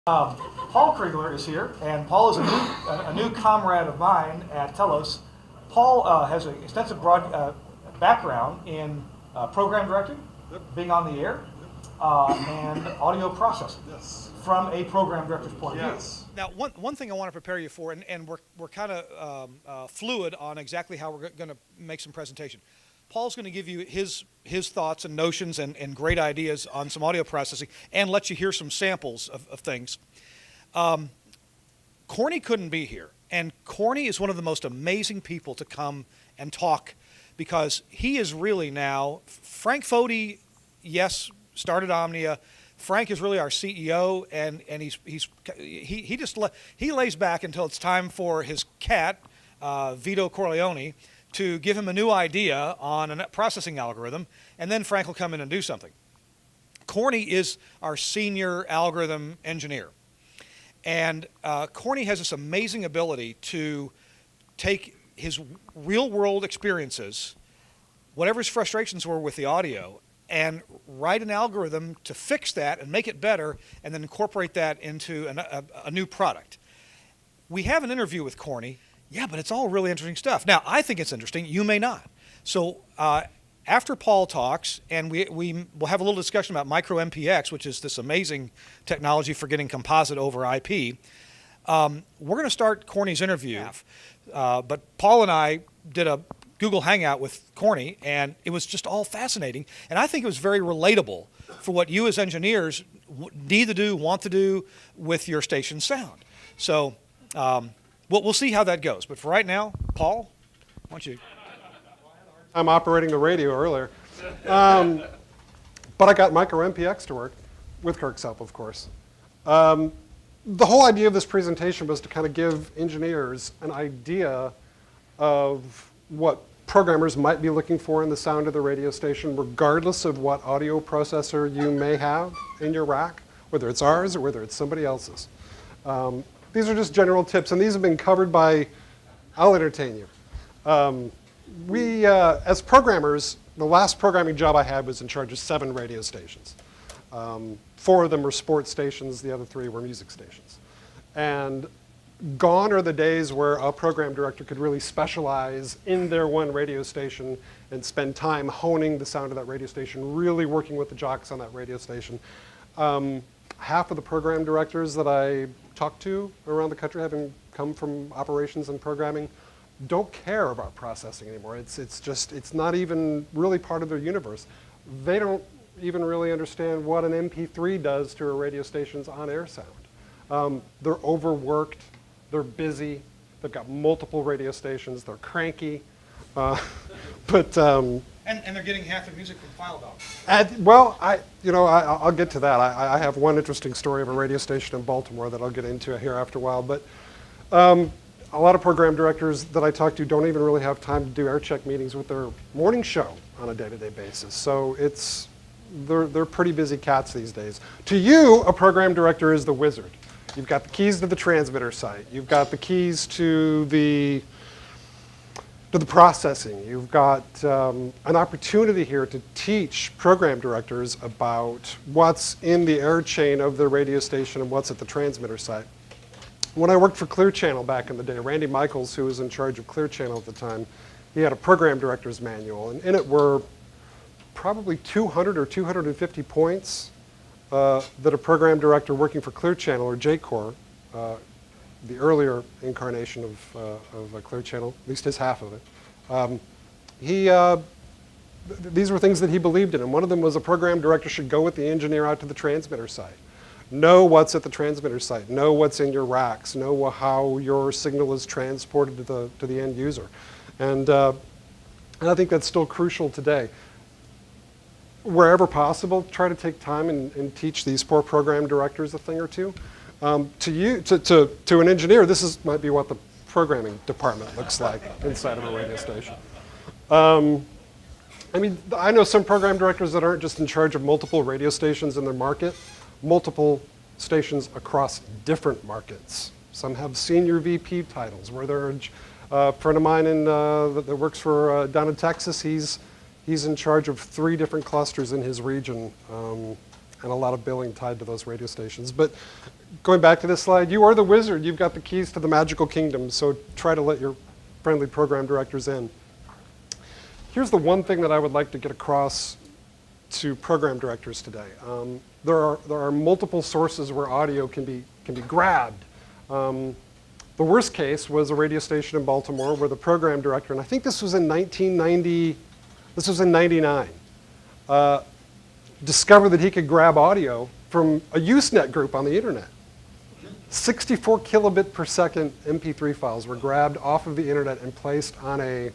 Paul Kriegler is here, and Paul is a new comrade of mine at Telos. Paul has an extensive broad background in program directing, being on the air, and audio processing from a program director's point of view. Now, one thing I want to prepare you for, and we're kind of fluid on exactly how we're going to make some presentation. Paul's going to give you his thoughts and notions and great ideas on some audio processing and let you hear some samples of things. Corny couldn't be here, and Corny is one of the most amazing people to come and talk because he is really now, Frank Foti, yes, started Omnia. Frank is really our CEO, and he lays back until it's time for his cat, Vito Corleone, to give him a new idea on a processing algorithm, and then Frank will come in and do something. Corny is our senior algorithm engineer. And Corny has this amazing ability to take his real-world experiences, whatever his frustrations were with the audio, and write an algorithm to fix that and make it better, and then incorporate that into a new product. We have an interview with Corny. Yeah, but it's all really interesting stuff. Now, I think it's interesting. You may not. So after Paul talks, and we will have a little discussion about micro MPX, which is this amazing technology for getting composite over IP, we're going to start Corny's interview. But Paul and I did a Google Hangout with Corny, and it was just all fascinating. And I think it was very relatable for what you as engineers need to do, want to do with your station sound. So we'll see how that goes. But for right now, Paul, why don't you? I'm operating the radio earlier. But I got micro MPX to work, with Kirk's help, of course. The whole idea of this presentation was to kind of give engineers an idea of what programmers might be looking for in the sound of the radio station, regardless of what audio processor you may have in your rack, whether it's ours or whether it's somebody else's. These are just general tips, and these have been covered by, I'll entertain you. As programmers, the last programming job I had was in charge of 7 radio stations. 4 of them were sports stations, the other 3 were music stations. And gone are the days where a program director could really specialize in their one radio station and spend time honing the sound of that radio station, really working with the jocks on that radio station. Half of the program directors that I talk to around the country, having come from operations and programming, don't care about processing anymore. It's not even really part of their universe. They don't even really understand what an MP3 does to a radio station's on-air sound. They're overworked, they're busy, they've got multiple radio stations, they're cranky, And they're getting half the music from file docs. Well, I'll get to that. I have one interesting story of a radio station in Baltimore that I'll get into here after a while. But a lot of program directors that I talk to don't even really have time to do air check meetings with their morning show on a day-to-day basis. So they're pretty busy cats these days. To you, a program director is the wizard. You've got the keys to the transmitter site. You've got the keys to the processing. You've got an opportunity here to teach program directors about what's in the air chain of the radio station and what's at the transmitter site. When I worked for Clear Channel back in the day, Randy Michaels, who was in charge of Clear Channel at the time, he had a program director's manual, and in it were probably 200 or 250 points that a program director working for Clear Channel, or J-Core, the earlier incarnation of Clear Channel, at least his half of it, these were things that he believed in, and one of them was a program director should go with the engineer out to the transmitter site. Know what's at the transmitter site, know what's in your racks, know how your signal is transported to the end user. And I think that's still crucial today. Wherever possible, try to take time and teach these poor program directors a thing or two. To an engineer, might be what the programming department looks like inside of a radio station. I know some program directors that aren't just in charge of multiple radio stations in their market, multiple stations across different markets. Some have senior VP titles, where a friend of mine that works for down in Texas, he's in charge of 3 different clusters in his region, and a lot of billing tied to those radio stations. But going back to this slide, you are the wizard. You've got the keys to the magical kingdom, so try to let your friendly program directors in. Here's the one thing that I would like to get across to program directors today. There are multiple sources where audio can be grabbed. The worst case was a radio station in Baltimore where the program director, and I think this was in 1990, this was in 99, discovered that he could grab audio from a Usenet group on the internet. 64 kilobit per second MP3 files were grabbed off of the internet and placed on a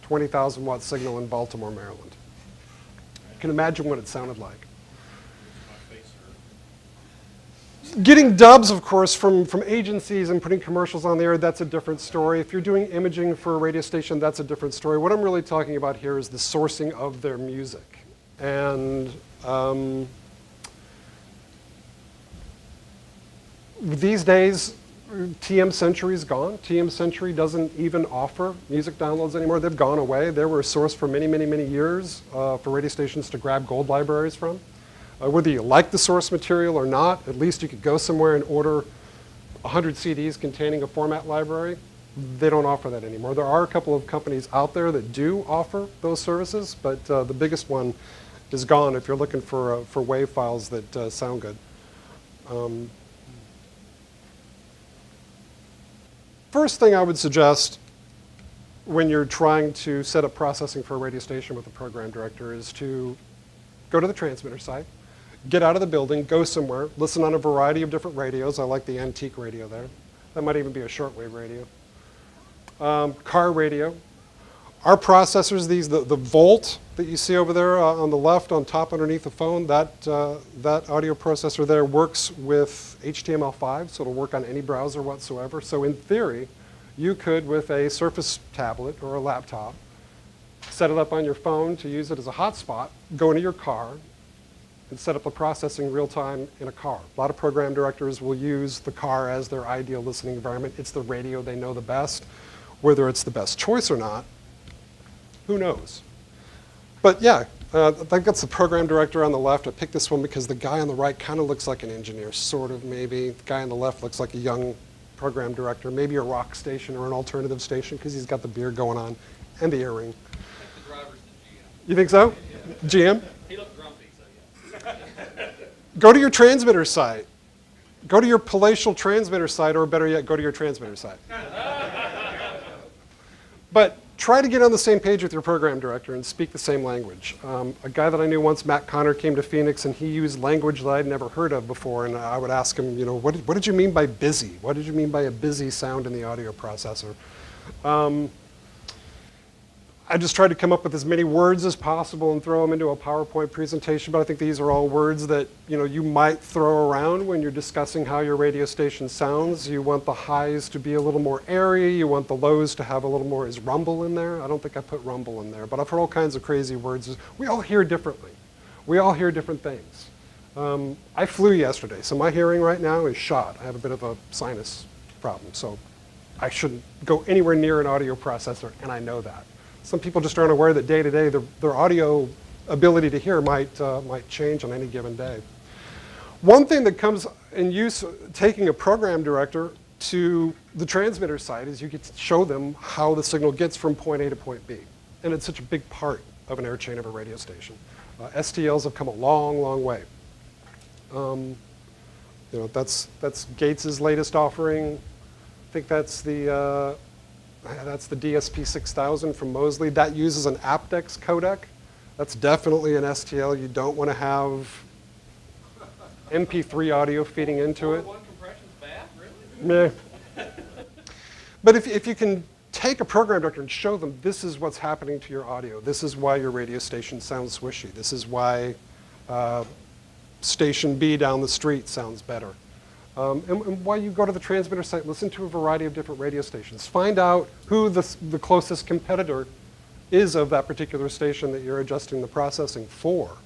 20,000 watt signal in Baltimore, Maryland. You can imagine what it sounded like. Getting dubs, of course, from agencies and putting commercials on the air, that's a different story. If you're doing imaging for a radio station, that's a different story. What I'm really talking about here is the sourcing of their music. And these days, TM Century is gone. TM Century doesn't even offer music downloads anymore. They've gone away. They were a source for many, many, many years for radio stations to grab gold libraries from. Whether you like the source material or not, at least you could go somewhere and order 100 CDs containing a format library. They don't offer that anymore. There are a couple of companies out there that do offer those services, but the biggest one is gone if you're looking for WAV files that sound good. First thing I would suggest when you're trying to set up processing for a radio station with a program director is to go to the transmitter site, get out of the building, go somewhere, listen on a variety of different radios. I like the antique radio there. That might even be a shortwave radio. Car radio. Our processors, the Volt that you see over there on the left, on top underneath the phone, that audio processor there works with HTML5, so it'll work on any browser whatsoever. So in theory, you could, with a Surface tablet or a laptop, set it up on your phone to use it as a hotspot, go into your car, and set up the processing real time in a car. A lot of program directors will use the car as their ideal listening environment. It's the radio they know the best. Whether it's the best choice or not, who knows? But yeah, I think that's the program director on the left. I picked this one because the guy on the right kind of looks like an engineer, sort of maybe. The guy on the left looks like a young program director, maybe a rock station or an alternative station because he's got the beard going on and the earring. The driver's the GM. You think so? Yeah. GM? He looked grumpy, so yeah. Go to your transmitter site. Go to your palatial transmitter site, or better yet, go to your transmitter site. But try to get on the same page with your program director and speak the same language. A guy that I knew once, Matt Connor, came to Phoenix and he used language that I'd never heard of before, and I would ask him, you know, what did you mean by busy? What did you mean by a busy sound in the audio processor? I just tried to come up with as many words as possible and throw them into a PowerPoint presentation, but I think these are all words that you might throw around when you're discussing how your radio station sounds. You want the highs to be a little more airy. You want the lows to have a little more, is rumble in there? I don't think I put rumble in there, but I've heard all kinds of crazy words. We all hear differently. We all hear different things. I flew yesterday, so my hearing right now is shot. I have a bit of a sinus problem, so I shouldn't go anywhere near an audio processor, and I know that. Some people just aren't aware that day to day their audio ability to hear might change on any given day. One thing that comes in use taking a program director to the transmitter side is you get to show them how the signal gets from point A to point B. And it's such a big part of an air chain of a radio station. STLs have come a long, long way. That's Gates's latest offering. I think that's the DSP 6000 from Mosley. That uses an aptX codec. That's definitely an STL. You don't want to have MP3 audio feeding into it. One compression's bad, really? Meh. But if you can take a program director and show them this is what's happening to your audio, this is why your radio station sounds swishy, this is why station B down the street sounds better. And while you go to the transmitter site, listen to a variety of different radio stations. Find out who the closest competitor is of that particular station that you're adjusting the processing for.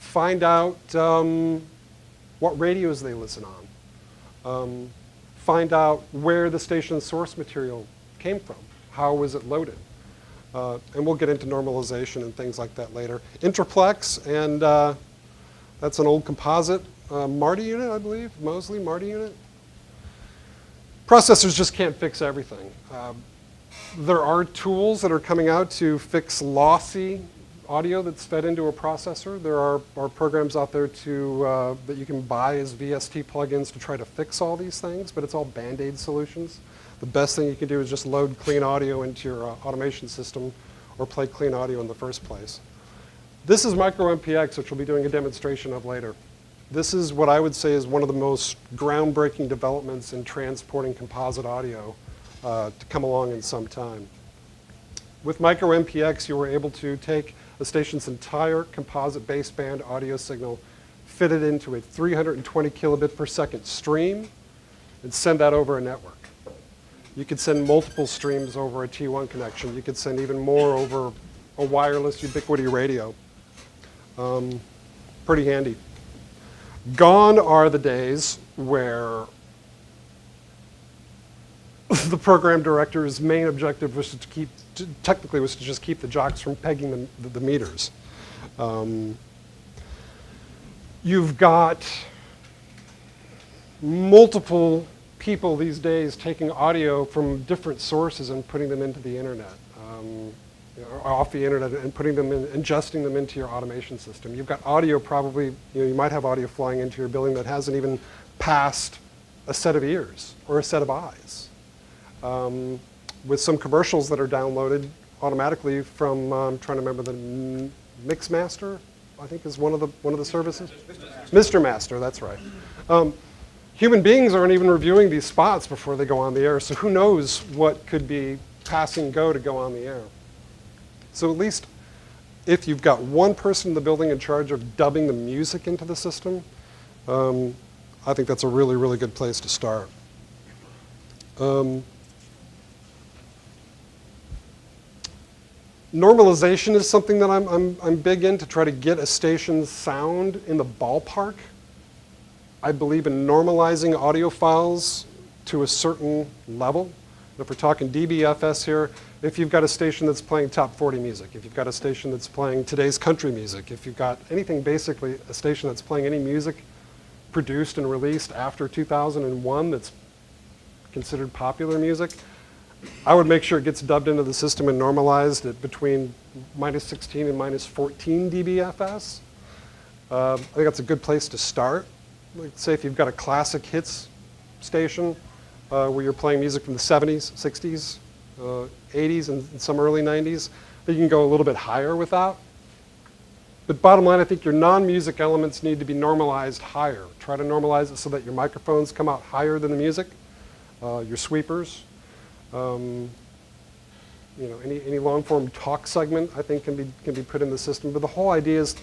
Find out what radios they listen on. Find out where the station's source material came from. How was it loaded? And we'll get into normalization and things like that later. Interplex, and that's an old composite Marty unit, I believe, Mosley, Marty unit. Processors just can't fix everything. There are tools that are coming out to fix lossy audio that's fed into a processor. There are programs out there that you can buy as VST plugins to try to fix all these things, but it's all Band-Aid solutions. The best thing you can do is just load clean audio into your automation system or play clean audio in the first place. This is MicroMPX, which we'll be doing a demonstration of later. This is what I would say is one of the most groundbreaking developments in transporting composite audio to come along in some time. With MicroMPX, you were able to take a station's entire composite baseband audio signal, fit it into a 320 kilobit per second stream, and send that over a network. You could send multiple streams over a T1 connection. You could send even more over a wireless ubiquity radio. Pretty handy. Gone are the days where the program director's main objective was technically was to just keep the jocks from pegging the meters. You've got multiple people these days taking audio from different sources and putting them into the internet, off the internet, and putting them in, ingesting them into your automation system. You've got audio probably, you might have audio flying into your building that hasn't even passed a set of ears or a set of eyes. With some commercials that are downloaded automatically from, I'm trying to remember the Mixmaster, I think is one of the services. Mr. Master, that's right. Human beings aren't even reviewing these spots before they go on the air, so who knows what could be passing go to go on the air. So at least if you've got one person in the building in charge of dubbing the music into the system, I think that's a really, really good place to start. Normalization is something that I'm big in to try to get a station's sound in the ballpark. I believe in normalizing audio files to a certain level. If we're talking DBFS here, if you've got a station that's playing top 40 music, if you've got a station that's playing today's country music, if you've got anything basically, a station that's playing any music produced and released after 2001 that's considered popular music, I would make sure it gets dubbed into the system and normalized at between -16 and -14 dBFS. I think that's a good place to start. Like, say if you've got a classic hits station where you're playing music from the 70s, 60s, 80s, and some early 90s, then you can go a little bit higher with that. But bottom line, I think your non-music elements need to be normalized higher. Try to normalize it so that your microphones come out higher than the music, your sweepers. Any long-form talk segment I think can be put in the system. But the whole idea is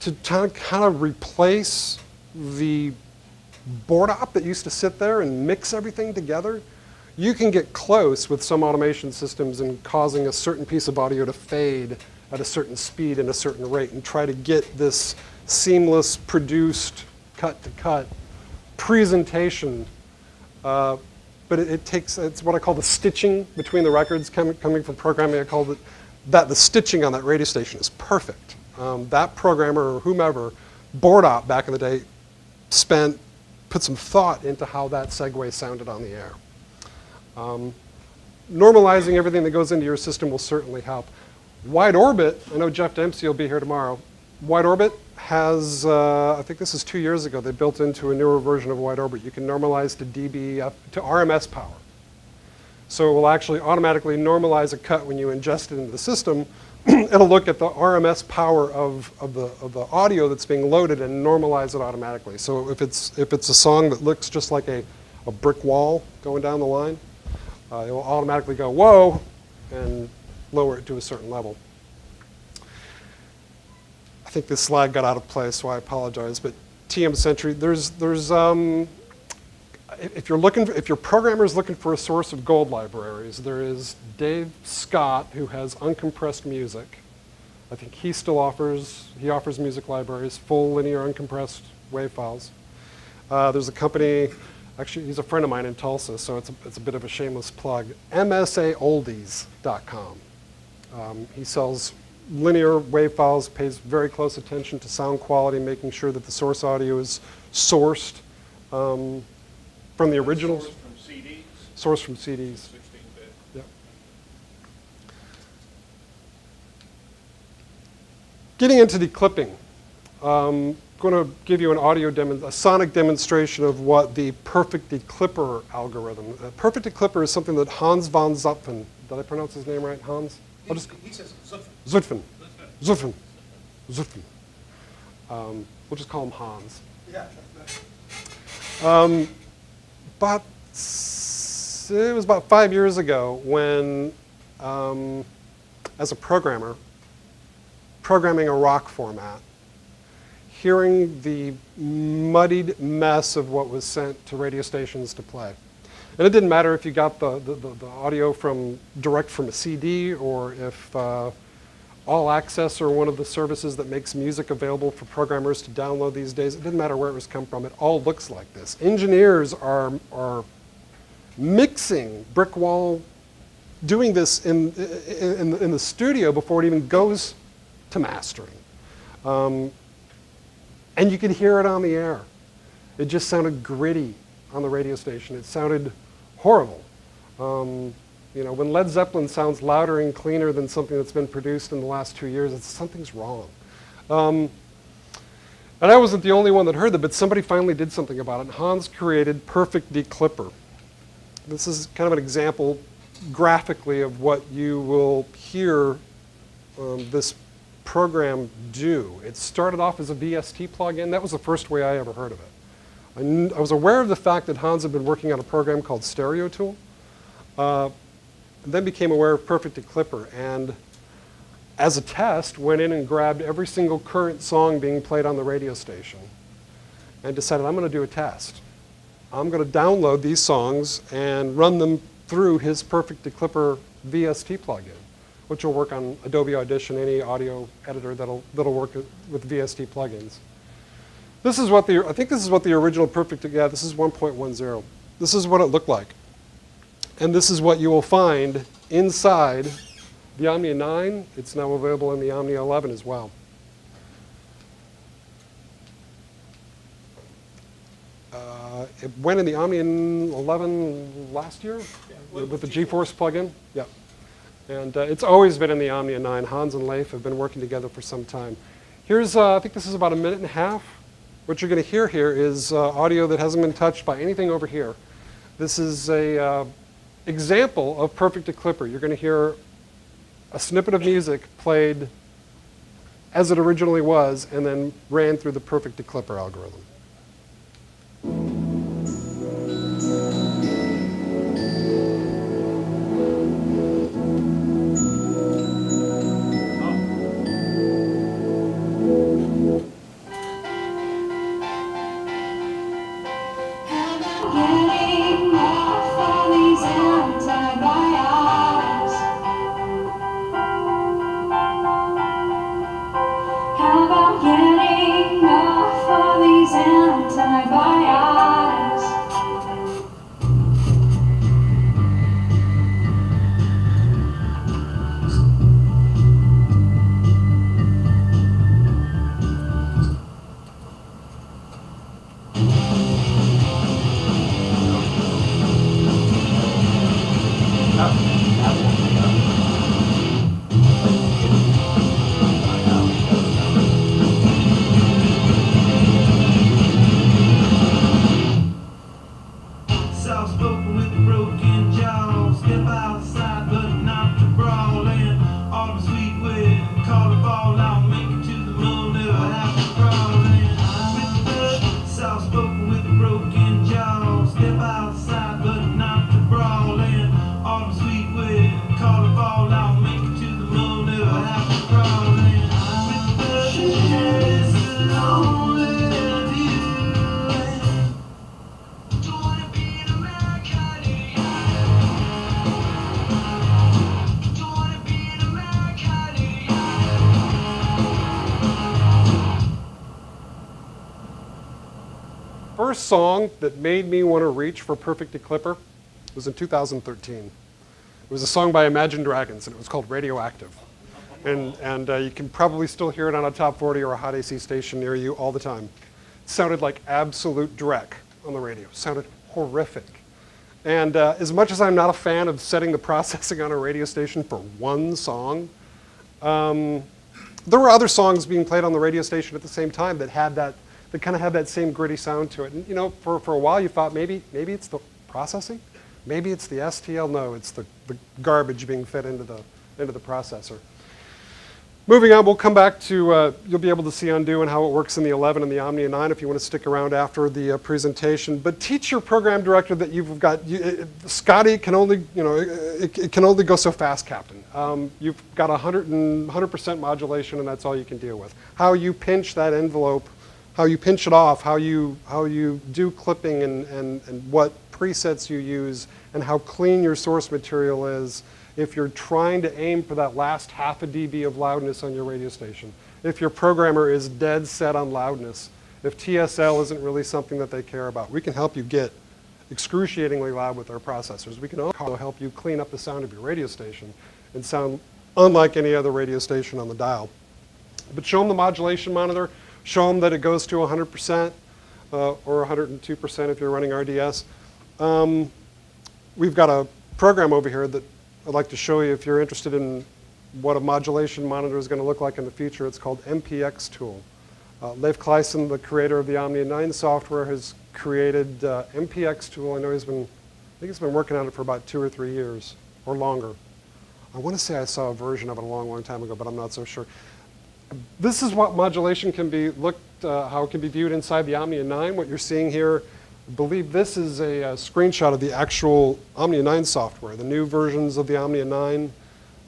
to kind of replace the board op that used to sit there and mix everything together. You can get close with some automation systems in causing a certain piece of audio to fade at a certain speed and a certain rate and try to get this seamless produced cut-to-cut presentation. But it's what I call the stitching between the records coming from programming. I call it that the stitching on that radio station is perfect. That programmer or whomever, board op back in the day, put some thought into how that segue sounded on the air. Normalizing everything that goes into your system will certainly help. Wide Orbit, I know Jeff Dempsey will be here tomorrow. Wide Orbit has, I think this is 2 years ago, they built into a newer version of Wide Orbit. You can normalize to to RMS power. So it will actually automatically normalize a cut when you ingest it into the system. It'll look at the RMS power of the audio that's being loaded and normalize it automatically. So if it's a song that looks just like a brick wall going down the line, it will automatically go, whoa, and lower it to a certain level. I think this slide got out of place, so I apologize. But TM Century, if your programmer is looking for a source of gold libraries, there is Dave Scott, who has uncompressed music. I think he offers music libraries, full linear uncompressed WAV files. There's a company, actually he's a friend of mine in Tulsa, so it's a bit of a shameless plug, msaoldies.com. He sells linear WAV files, pays very close attention to sound quality, making sure that the source audio is sourced from the originals. Sourced from CDs, Sourced from CDs. 16-bit. Yep. Getting into declipping. I'm going to give you an a sonic demonstration of what the perfect declipper algorithm. Perfect declipper is something that Hans von Zupfen, did I pronounce his name right, Hans? He says Zutphen. Zutphen. Zutphen. Zutphen. We'll just call him Hans. Yeah. But it was about 5 years ago when, as a programmer, programming a rock format, hearing the muddied mess of what was sent to radio stations to play. And it didn't matter if you got the audio direct from a CD or if All Access or one of the services that makes music available for programmers to download these days. It didn't matter where it was come from. It all looks like this. Engineers are mixing brick wall, doing this in the studio before it even goes to mastering. And you could hear it on the air. It just sounded gritty on the radio station. It sounded horrible. You know, when Led Zeppelin sounds louder and cleaner than something that's been produced in the last 2 years, something's wrong. And I wasn't the only one that heard that, but somebody finally did something about it. Hans created Perfect Declipper. This is kind of an example graphically of what you will hear this program do. It started off as a VST plugin. That was the first way I ever heard of it. I was aware of the fact that Hans had been working on a program called Stereo Tool. And then became aware of Perfect Declipper, and as a test, went in and grabbed every single current song being played on the radio station and decided, I'm going to do a test. I'm going to download these songs and run them through his Perfect Declipper VST plugin, which will work on Adobe Audition, any audio editor that'll work with VST plugins. This is what I think this is what the original Perfect, yeah, this is 1.10. This is what it looked like. And this is what you will find inside the Omnia 9. It's now available in the Omnia 11 as well. It went in the Omnia 11 last year with the GeForce plugin. Yeah. And it's always been in the Omnia 9. Hans and Leif have been working together for some time. Here's, I think this is about 1.5 minutes. What you're going to hear here is audio that hasn't been touched by anything over here. This is a example of Perfect Declipper. You're going to hear a snippet of music played as it originally was and then ran through the Perfect Declipper algorithm. First song that made me want to reach for Perfect Declipper was in 2013. It was a song by Imagine Dragons, and it was called Radioactive. And you can probably still hear it on a top 40 or a hot AC station near you all the time. sounded like absolute dreck on the radio. Sounded horrific. And as much as I'm not a fan of setting the processing on a radio station for one song, there were other songs being played on the radio station at the same time that had that kind of had that same gritty sound to it. And you know, for a while you thought maybe it's the processing, maybe it's the STL. No, it's the garbage being fed into the processor. Moving on, we'll come back to, you'll be able to see Undo and how it works in the 11 and the Omnia 9 if you want to stick around after the presentation. But teach your program director that you've got, Scotty can only, you know, it can only go so fast, Captain. You've got 100% modulation and that's all you can deal with. How you pinch that envelope, how you pinch it off, how you do clipping and what presets you use and how clean your source material is. If you're trying to aim for that last half a dB of loudness on your radio station, if your programmer is dead set on loudness, if TSL isn't really something that they care about, we can help you get excruciatingly loud with our processors. We can also help you clean up the sound of your radio station and sound unlike any other radio station on the dial. But show them the modulation monitor, show them that it goes to 100% or 102% if you're running RDS. We've got a program over here that I'd like to show you if you're interested in what a modulation monitor is going to look like in the future. It's called MPX Tool. Leif Kleisen, the creator of the Omnia 9 software, has created MPX Tool. I think he's been working on it for about 2 or 3 years or longer. I want to say I saw a version of it a long, long time ago, but I'm not so sure. This is what modulation can be how it can be viewed inside the Omnia 9. What you're seeing here, I believe this is a screenshot of the actual Omnia 9 software, the new versions of the Omnia 9.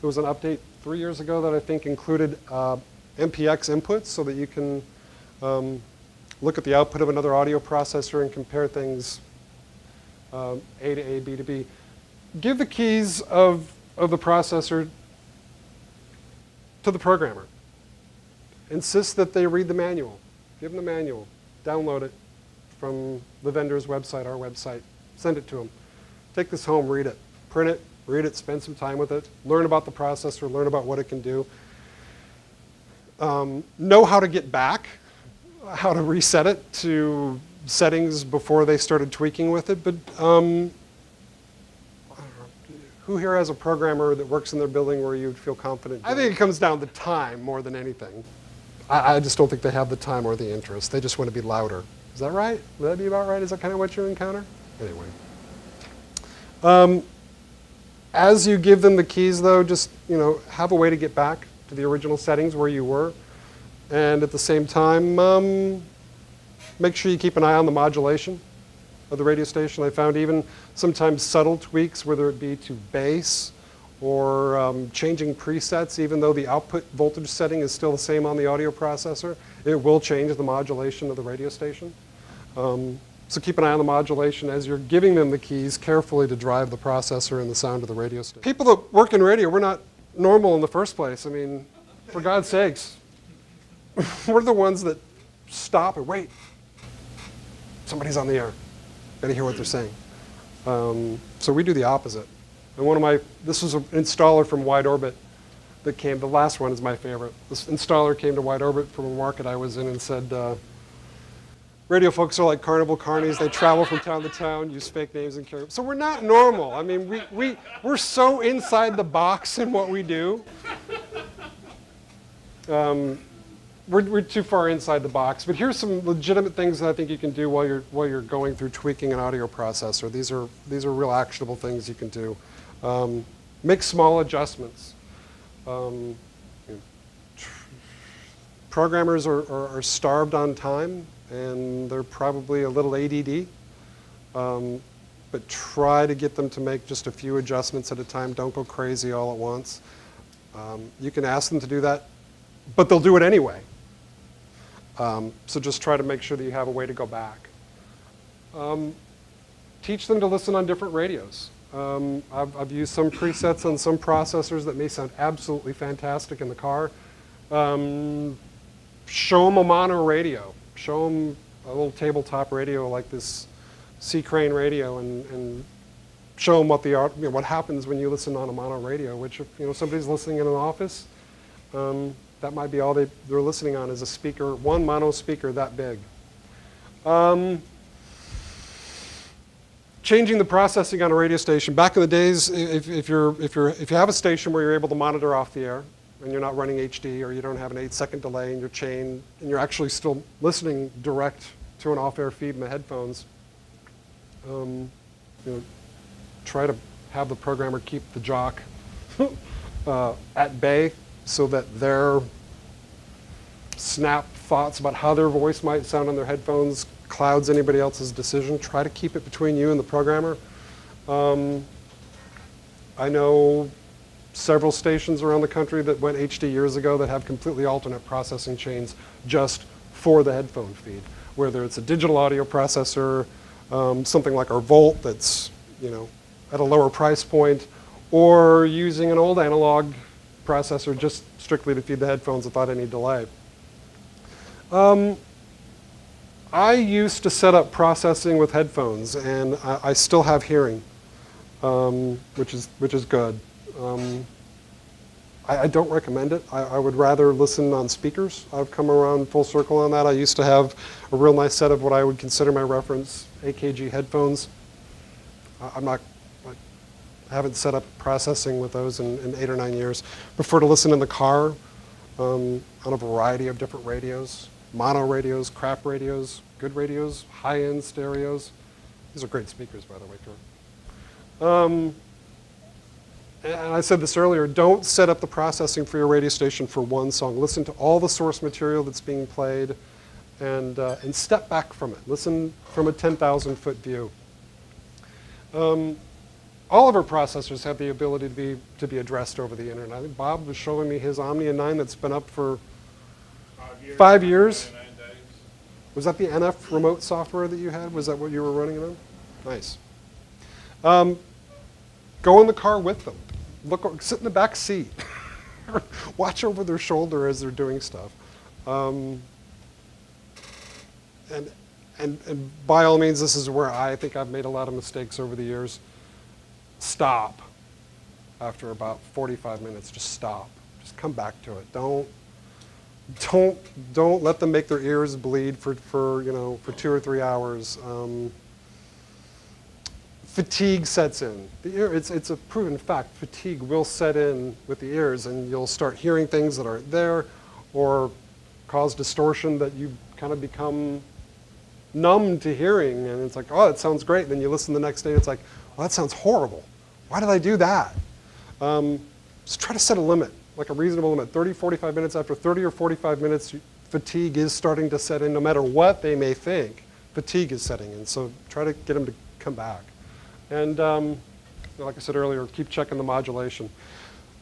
There was an update 3 years ago that I think included MPX inputs so that you can look at the output of another audio processor and compare things A to A, B to B. Give the keys of the processor to the programmer. Insist that they read the manual. Give them the manual. Download it from the vendor's website, our website. Send it to them. Take this home, read it. Print it, read it, spend some time with it. Learn about the processor, learn about what it can do. Know how to get back, how to reset it to settings before they started tweaking with it. But who here has a programmer that works in their building where you'd feel confident? I think it comes down to time more than anything. I just don't think they have the time or the interest. They just want to be louder. Is that right? Would that be about right? Is that kind of what you encounter? Anyway. As you give them the keys, though, just have a way to get back to the original settings where you were. And at the same time, make sure you keep an eye on the modulation of the radio station. I found even sometimes subtle tweaks, whether it be to bass or changing presets, even though the output voltage setting is still the same on the audio processor, it will change the modulation of the radio station. So keep an eye on the modulation as you're giving them the keys carefully to drive the processor and the sound of the radio station. People that work in radio, we're not normal in the first place. I mean, for God's sakes, we're the ones that stop and wait. Somebody's on the air. Gotta hear what they're saying. So we do the opposite. And this was an installer from Wide Orbit that came, the last one is my favorite. This installer came to Wide Orbit from a market I was in and said, radio folks are like carnival carnies. They travel from town to town, use fake names and carry. So we're not normal. I mean, we're so inside the box in what we do. We're too far inside the box. But here's some legitimate things that I think you can do while you're going through tweaking an audio processor. These are real actionable things you can do. Make small adjustments. Programmers are starved on time, and they're probably a little ADD. But try to get them to make just a few adjustments at a time. Don't go crazy all at once. You can ask them to do that, but they'll do it anyway. So just try to make sure that you have a way to go back. Teach them to listen on different radios. I've used some presets on some processors that may sound absolutely fantastic in the car. Show them a mono radio. Show them a little tabletop radio like this C-Crane radio and show them what happens when you listen on a mono radio, which if somebody's listening in an office, that might be all they're listening on is a speaker, one mono speaker that big. Changing the processing on a radio station. Back in the days, if you have a station where you're able to monitor off the air and you're not running HD or you don't have an 8-second delay in your chain and you're actually still listening direct to an off-air feed in the headphones, try to have the programmer keep the jock at bay so that their snap thoughts about how their voice might sound on their headphones clouds anybody else's decision. Try to keep it between you and the programmer. I know several stations around the country that went HD years ago that have completely alternate processing chains just for the headphone feed, whether it's a digital audio processor, something like our Volt that's at a lower price point, or using an old analog processor just strictly to feed the headphones without any delay. I used to set up processing with headphones, and I still have hearing, which is good. I don't recommend it. I would rather listen on speakers. I've come around full circle on that. I used to have a real nice set of what I would consider my reference AKG headphones. I haven't set up processing with those in 8 or 9 years. Prefer to listen in the car on a variety of different radios. Mono radios, crap radios, good radios, high-end stereos. These are great speakers, by the way, Kurt. And I said this earlier, don't set up the processing for your radio station for one song. Listen to all the source material that's being played and step back from it. Listen from a 10,000-foot view. All of our processors have the ability to be addressed over the internet. I think Bob was showing me his Omnia 9 that's been up for 5 years. Was that the NF remote software that you had? Was that what you were running it on? Nice. Go in the car with them. Sit in the back seat. Watch over their shoulder as they're doing stuff. And by all means, this is where I think I've made a lot of mistakes over the years. Stop after about 45 minutes. Just stop. Just come back to it. Don't let them make their ears bleed for 2 or 3 hours. Fatigue sets in. The ear, it's a proven fact. Fatigue will set in with the ears, and you'll start hearing things that aren't there, or cause distortion that you kind of become numb to hearing. And it's like, oh, it sounds great. And then you listen the next day, and it's like, well, that sounds horrible. Why did I do that? Just try to set a limit, like a reasonable limit. 30, 45 minutes. After 30 or 45 minutes, fatigue is starting to set in. No matter what they may think, fatigue is setting in. So try to get them to come back. And like I said earlier, keep checking the modulation.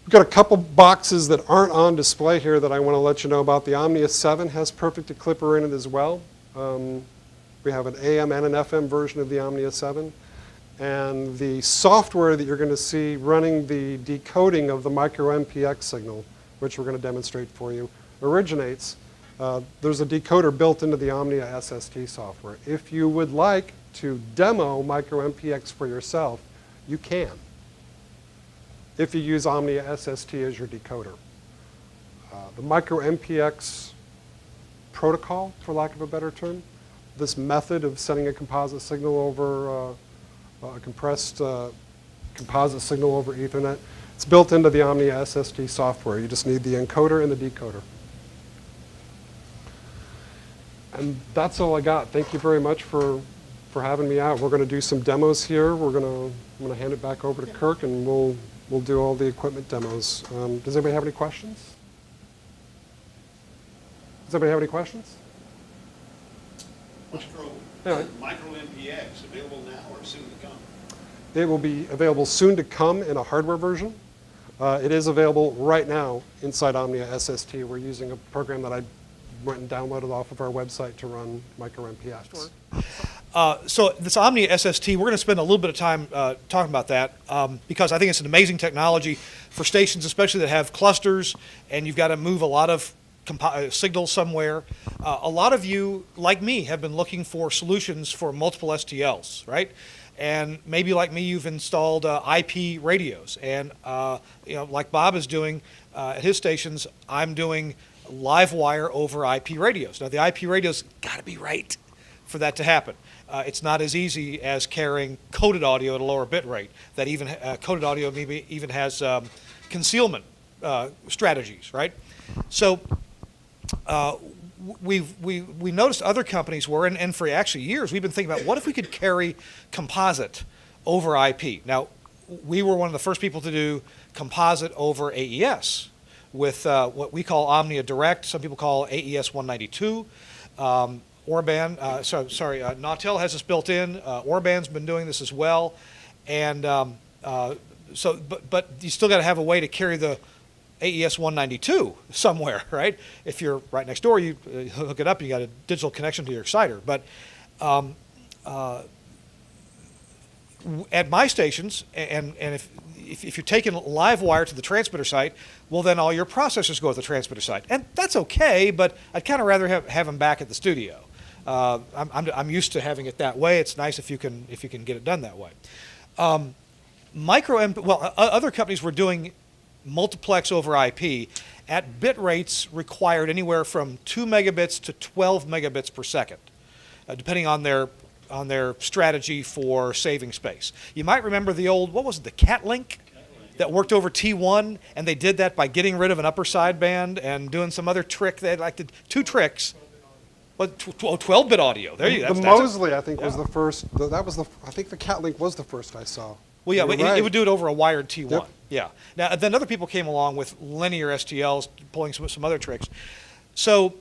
We've got a couple boxes that aren't on display here that I want to let you know about. The Omnia 7 has perfect Clipper in it as well. We have an AM and an FM version of the Omnia 7. And the software that you're going to see running the decoding of the micro MPX signal, which we're going to demonstrate for you, originates. There's a decoder built into the Omnia SST software. If you would like to demo micro MPX for yourself, you can, if you use Omnia SST as your decoder. The micro MPX protocol, for lack of a better term, this method of sending a composite signal over a compressed composite signal over Ethernet, it's built into the Omnia SST software. You just need the encoder and the decoder. And that's all I got. Thank you very much for having me out. We're going to do some demos here. I'm going to hand it back over to Kirk, and we'll do all the equipment demos. Does anybody have any questions? Does anybody have any questions? Micro MPX available now or soon to come? It will be available soon to come in a hardware version. It is available right now inside Omnia SST. We're using a program that I went and downloaded off of our website to run micro MPX. So this Omnia SST, we're going to spend a little bit of time talking about that because I think it's an amazing technology for stations, especially that have clusters and you've got to move a lot of signals somewhere. A lot of you, like me, have been looking for solutions for multiple STLs, right? And maybe like me, you've installed IP radios. And like Bob is doing at his stations, I'm doing live wire over IP radios. Now the IP radios got to be right for that to happen. It's not as easy as carrying coded audio at a lower bit rate. That even coded audio maybe even has concealment strategies, right? So we noticed other companies were, and for actually years, we've been thinking about what if we could carry composite over IP. Now, we were one of the first people to do composite over AES with what we call Omnia Direct. Some people call AES 192. Orban, Nautel has this built in. Orban's been doing this as well, and but you still got to have a way to carry the AES 192 somewhere, right? If you're right next door, you hook it up. You got a digital connection to your exciter. But at my stations, and if you're taking live wire to the transmitter site, well, then all your processors go at the transmitter site, and that's okay. But I'd kind of rather have them back at the studio. I'm used to having it that way. It's nice if you can get it done that way. Other companies were doing multiplex over IP at bit rates required anywhere from 2 megabits to 12 megabits per second, depending on their strategy for saving space. You might remember the old, what was it, the Cat Link that worked over T1, and they did that by getting rid of an upper sideband and doing some other trick. They did two tricks. Well, 12-bit audio. There you go. The Mosley, I think, was the first. I think the Cat Link was the first I saw. Well, yeah, You're but right. it would do it over a wired T1. Yep. Yeah. Now, then other people came along with linear STLs, pulling some other tricks. So,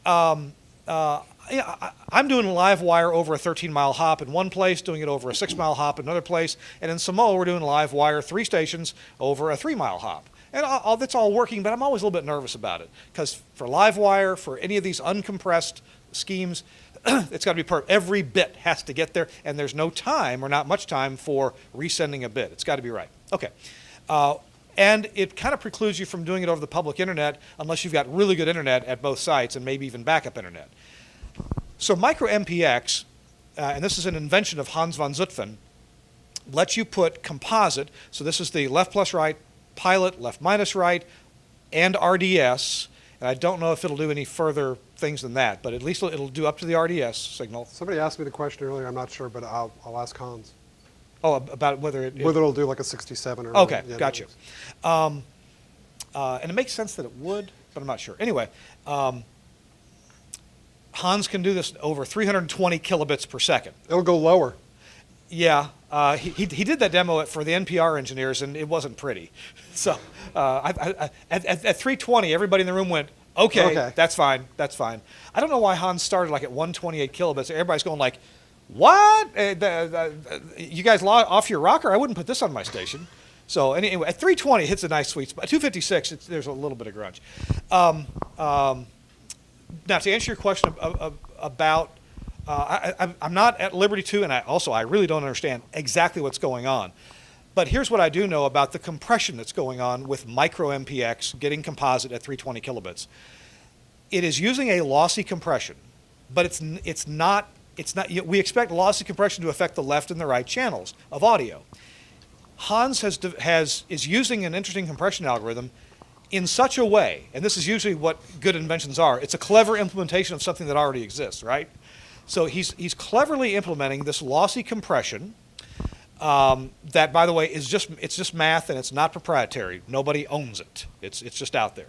I'm doing live wire over a 13-mile hop in one place, doing it over a 6-mile hop in another place, and in Samoa we're doing live wire 3 stations over a 3-mile hop. And that's all working, but I'm always a little bit nervous about it because for live wire, for any of these uncompressed schemes, it's got to be perfect. Every bit has to get there, and there's no time or not much time for resending a bit. It's got to be right. Okay. And it kind of precludes you from doing it over the public internet unless you've got really good internet at both sites and maybe even backup internet. So micro MPX, and this is an invention of Hans von Zutphen, lets you put composite, so this is the left plus right, pilot, left minus right, and RDS, and I don't know if it'll do any further things than that, but at least it'll do up to the RDS signal. Somebody asked me the question earlier. I'm not sure, but I'll ask Hans. Oh, about whether it'll do like a 67 or. Okay, yeah, gotcha. And it makes sense that it would, but I'm not sure. Anyway, Hans can do this over 320 kilobits per second. It'll go lower. Yeah, he did that demo for the NPR engineers, and it wasn't pretty. So at 320, everybody in the room went, okay, that's fine, that's fine. I don't know why Hans started like at 128 kilobits. Everybody's going like, what? You guys off your rocker? I wouldn't put this on my station. So anyway, at 320, it hits a nice sweet spot. At 256, there's a little bit of grunge. Now, to answer your question about, I'm not at liberty to, and I really don't understand exactly what's going on. But here's what I do know about the compression that's going on with micro MPX getting composite at 320 kilobits. It is using a lossy compression, but it's not. We expect lossy compression to affect the left and the right channels of audio. Hans is using an interesting compression algorithm in such a way, and this is usually what good inventions are. It's a clever implementation of something that already exists, right? So he's cleverly implementing this lossy compression that, by the way, it's just math and it's not proprietary. Nobody owns it. It's just out there,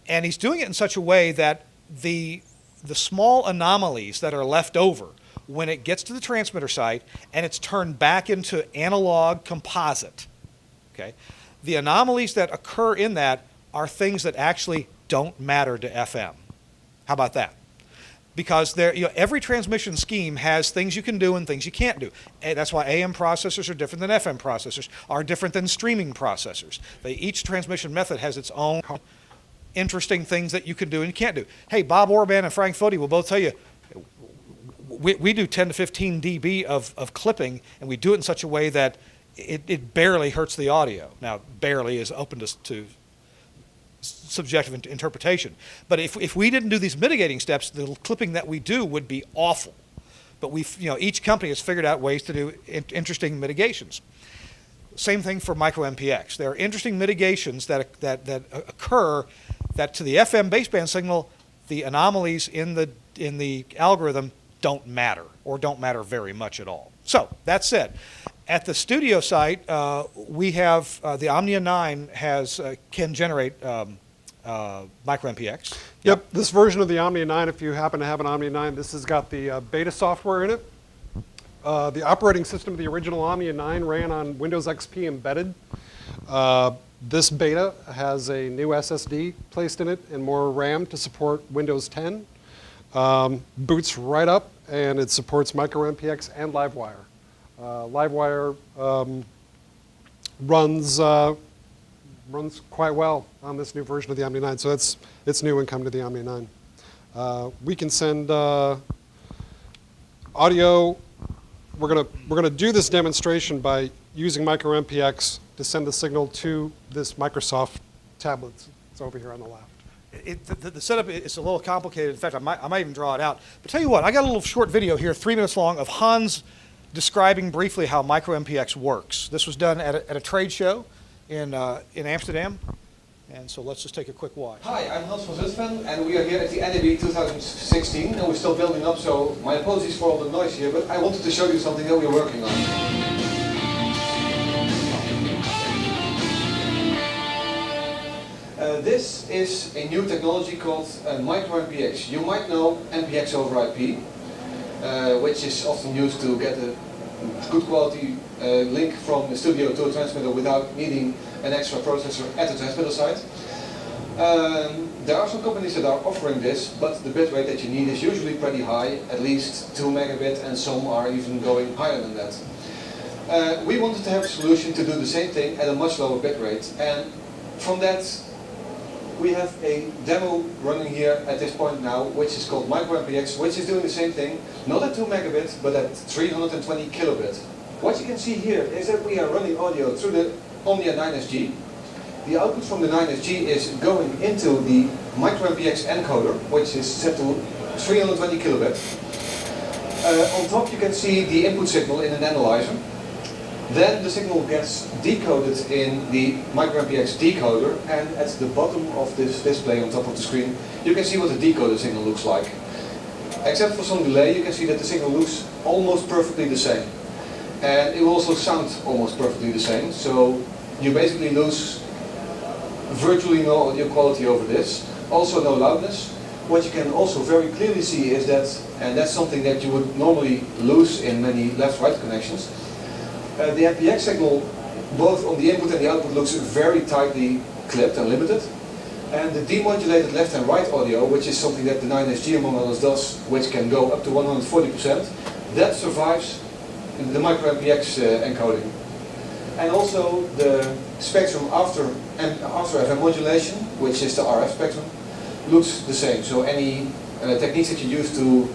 and he's doing it in such a way that the small anomalies that are left over when it gets to the transmitter site and it's turned back into analog composite, okay? The anomalies that occur in that are things that actually don't matter to FM. How about that? Because every transmission scheme has things you can do and things you can't do. And that's why AM processors are different than FM processors, are different than streaming processors. Each transmission method has its own interesting things that you can do and you can't do. Hey, Bob Orban and Frank Foti will both tell you, we do 10 to 15 dB of clipping, and we do it in such a way that it barely hurts the audio. Now, barely is open to subjective interpretation. But if we didn't do these mitigating steps, the clipping that we do would be awful. But each company has figured out ways to do interesting mitigations. Same thing for micro MPX. There are interesting mitigations that occur that to the FM baseband signal, the anomalies in the algorithm don't matter, or don't matter very much at all. So, that said, at the studio site, we have the Omnia 9 can generate micro MPX. Yep, this version of the Omnia 9, if you happen to have an Omnia 9, this has got the beta software in it. The operating system of the original Omnia 9 ran on Windows XP embedded. This beta has a new SSD placed in it and more RAM to support Windows 10. Boots right up, and it supports micro MPX and Livewire. Livewire runs quite well on this new version of the Omnia 9, so it's new and come to the Omnia 9. We can send audio. We're gonna do this demonstration by using micro MPX to send the signal to this Microsoft tablet. It's over here on the left. The setup is a little complicated. In fact, I might even draw it out. But tell you what, I got a little short video here, 3 minutes long, of Hans describing briefly how micro MPX works. This was done at a trade show in Amsterdam. And so let's just take a quick watch. Hi, I'm Hans van Zutphen, and we are here at the NAB 2016, and we're still building up, so my apologies for all the noise here, but I wanted to show you something that we're working on. This is a new technology called micro MPX. You might know MPX over IP, which is often used to get a good quality link from the studio to a transmitter without needing an extra processor at the transmitter site. There are some companies that are offering this, but the bit rate that you need is usually pretty high, at least 2 megabit, and some are even going higher than that. We wanted to have a solution to do the same thing at a much lower bit rate, and from that we have a demo running here at this point now, which is called micro MPX, which is doing the same thing, not at 2 megabit, but at 320 kilobit. What you can see here is that we are running audio through the Omnia 9SG. The output from the 9SG is going into the micro MPX encoder, which is set to 320 kilobit. On top you can see the input signal in an analyzer. Then the signal gets decoded in the micro MPX decoder, and at the bottom of this display on top of the screen you can see what the decoded signal looks like. Except for some delay, you can see that the signal looks almost perfectly the same. And it will also sound almost perfectly the same, so you basically lose virtually no audio quality over this, also no loudness. What you can also very clearly see is that, and that's something that you would normally lose in many left-right connections, the MPX signal, both on the input and the output, looks very tightly clipped and limited. And the demodulated left and right audio, which is something that the 9SG among others does, which can go up to 140%, that survives the micro MPX encoding. And also the spectrum after FM modulation, which is the RF spectrum, looks the same. So any techniques that you use to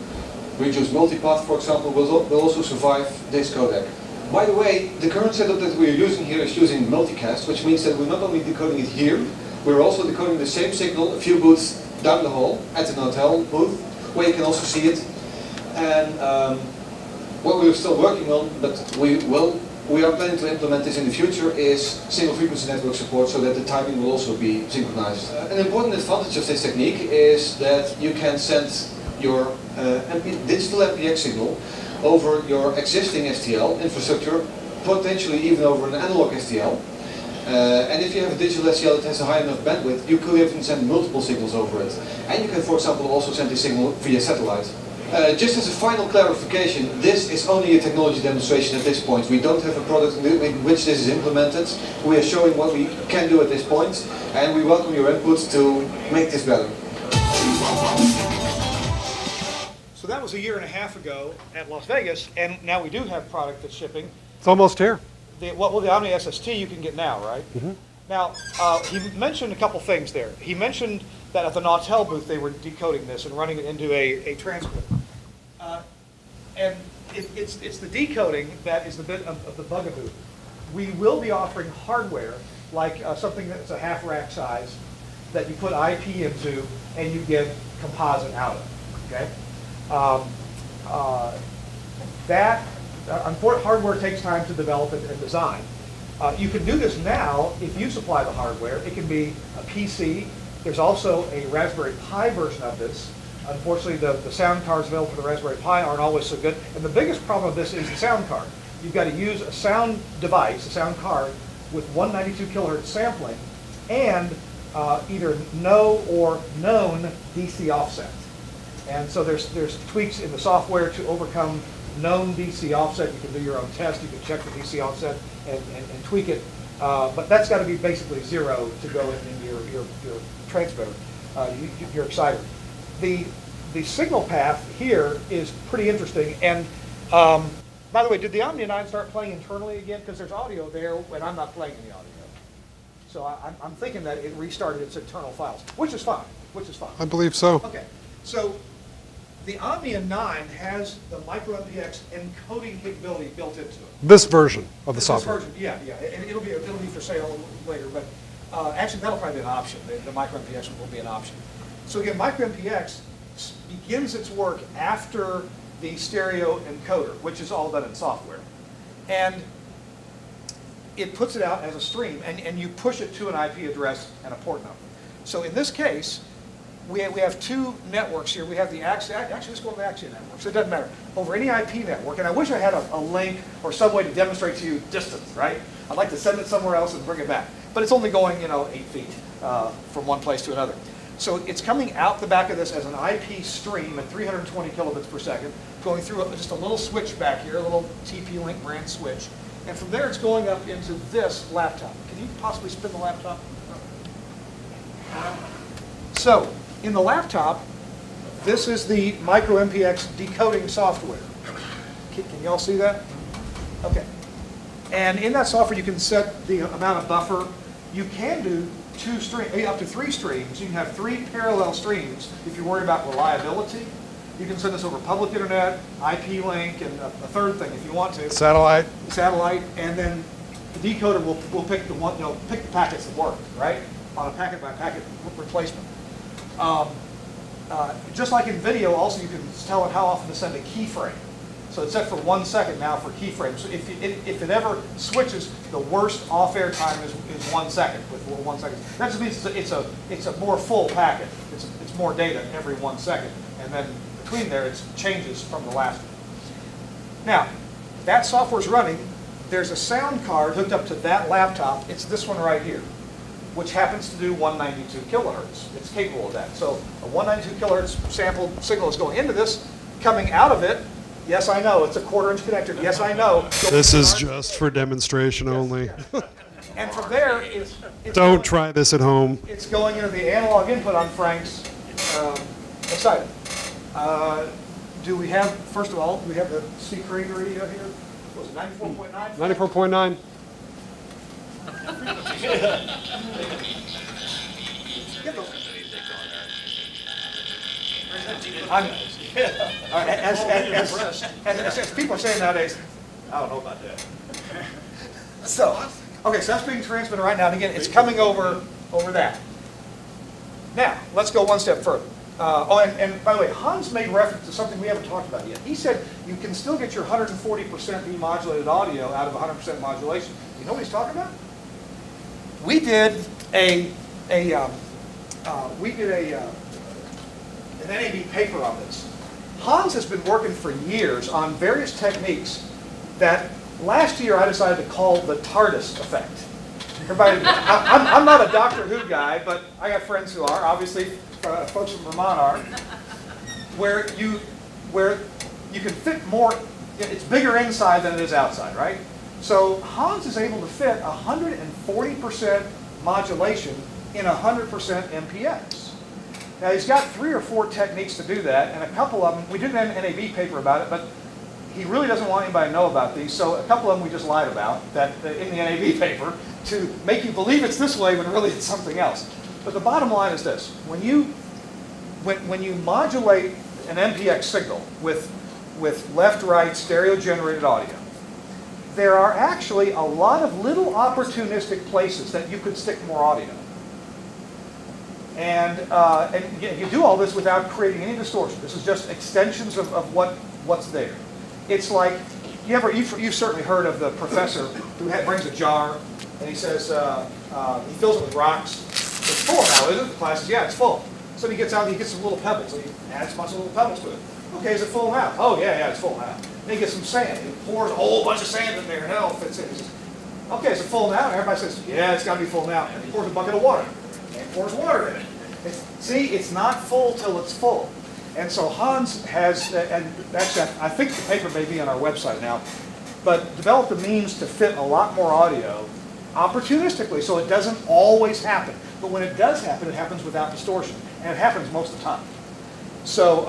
reduce multipath, for example, will also survive this codec. By the way, the current setup that we're using here is using multicast, which means that we're not only decoding it here, we're also decoding the same signal a few booths down the hall at an hotel booth, where you can also see it. And what we're still working on, but we are planning to implement this in the future, is single frequency network support, so that the timing will also be synchronized. An important advantage of this technique is that you can send your digital MPX signal over your existing STL infrastructure, potentially even over an analog STL. And if you have a digital STL that has a high enough bandwidth, you could even send multiple signals over it. And you can, for example, also send this signal via satellite. Just as a final clarification, this is only a technology demonstration at this point. We don't have a product in which this is implemented. We are showing what we can do at this point, and we welcome your input to make this better. So that was a year and a half ago at Las Vegas, and now we do have product that's shipping. It's almost here. The Omni SST you can get now, right? Mm-hmm. Now, he mentioned a couple things there. He mentioned that at the Nautel booth they were decoding this and running it into a transmitter. And it's the decoding that is the bit of the bugaboo. We will be offering hardware, like something that's a half rack size, that you put IP into and you get composite out of, okay? Hardware takes time to develop and design. You can do this now if you supply the hardware. It can be a PC. There's also a Raspberry Pi version of this Unfortunately, the sound cards available for the Raspberry Pi aren't always so good. And the biggest problem with this is the sound card. You've got to use a sound device, a sound card, with 192 kilohertz sampling and either no or known DC offset. And so there's tweaks in the software to overcome known DC offset. You can do your own test. You can check the DC offset and tweak it. But that's got to be basically 0 to go in your transmitter. You're excited. The signal path here is pretty interesting. And by the way, did the Omnia 9 start playing internally again? Because there's audio there, and I'm not playing any audio. So I'm thinking that it restarted its internal files, which is fine. I believe so. Okay, so the Omnia 9 has the micro MPX encoding capability built into it. This version of the This software. version, yeah, and it'll be for sale later, but actually that'll probably be an option. The micro MPX will be an option. So again, micro MPX begins its work after the stereo encoder, which is all done in software, and it puts it out as a stream, and you push it to an IP address and a port number. So in this case, we have two networks here. We have the Axia, actually let's go to the Axia network, so it doesn't matter. Over any IP network, and I wish I had a link or some way to demonstrate to you distance, right? I'd like to send it somewhere else and bring it back. But it's only going, 8 feet from one place to another. So it's coming out the back of this as an IP stream at 320 kilobits per second, going through just a little switch back here, a little TP-Link brand switch. And from there, it's going up into this laptop. Can you possibly spin the laptop? So, in the laptop, this is the micro MPX decoding software. Can y'all see that? Okay. And in that software, you can set the amount of buffer. You can do up to 3 streams. You can have 3 parallel streams if you're worried about reliability. You can send this over public internet, IP link, and a third thing if you want to. Satellite. And then the decoder will pick pick the packets that work, right? On a packet by packet replacement. Just like in video, also you can tell it how often to send a keyframe. So it's set for 1 second now for keyframes. So if it ever switches, the worst off-air time is 1 second with 1 second. That just means it's a more full packet. It's more data every 1 second, and then between there it changes from the last one. Now, that software's running. There's a sound card hooked up to that laptop. It's this one right here, which happens to do 192 kilohertz. It's capable of that. So a 192 kilohertz sampled signal is going into this. Coming out of it, yes, I know, it's a 1/4-inch connector. Yes, I know. This is just for demonstration only. And from there, it's Don't try this at home. It's going into the analog input on Frank's excited. Do we have, first of all, do we have the C. Kriegler radio here? Was it 94.9? 94.9. Get those. As people are saying nowadays, I don't know about that. So that's being transmitted right now, and again, it's coming over that. Now, let's go one step further. And by the way, Hans made reference to something we haven't talked about yet. He said you can still get your 140% demodulated audio out of 100% modulation. You know what he's talking about? We did an NAB paper on this. Hans has been working for years on various techniques that last year I decided to call the TARDIS effect. Everybody, I'm not a Doctor Who guy, but I got friends who are. Obviously, folks from Vermont are. Where you can fit more. It's bigger inside than it is outside, right? So Hans is able to fit 140% modulation in 100% MPX. Now he's got 3 or 4 techniques to do that, and a couple of them, we did an NAB paper about it, but he really doesn't want anybody to know about these, so a couple of them we just lied about in the NAB paper to make you believe it's this way when really it's something else. But the bottom line is this: when you modulate an MPX signal with left-right stereo-generated audio, there are actually a lot of little opportunistic places that you could stick more audio. And you do all this without creating any distortion. This is just extensions of what's there. It's like, you've certainly heard of the professor who brings a jar and he says, he fills it with rocks. It's full now, isn't it? The class says, yeah, it's full. So he gets out and he gets some little pebbles. So he adds a bunch of little pebbles to it. Okay, is it full now? Oh, yeah, it's full now. Then he gets some sand. He pours a whole bunch of sand in there and it all fits in. He says, okay, is it full now? And everybody says, yeah, it's got to be full now. And he pours a bucket of water. And he pours water in it. See, it's not full till it's full. And so Hans has, and actually I think the paper may be on our website now, but developed a means to fit a lot more audio opportunistically, so it doesn't always happen. But when it does happen, it happens without distortion. And it happens most of the time. So,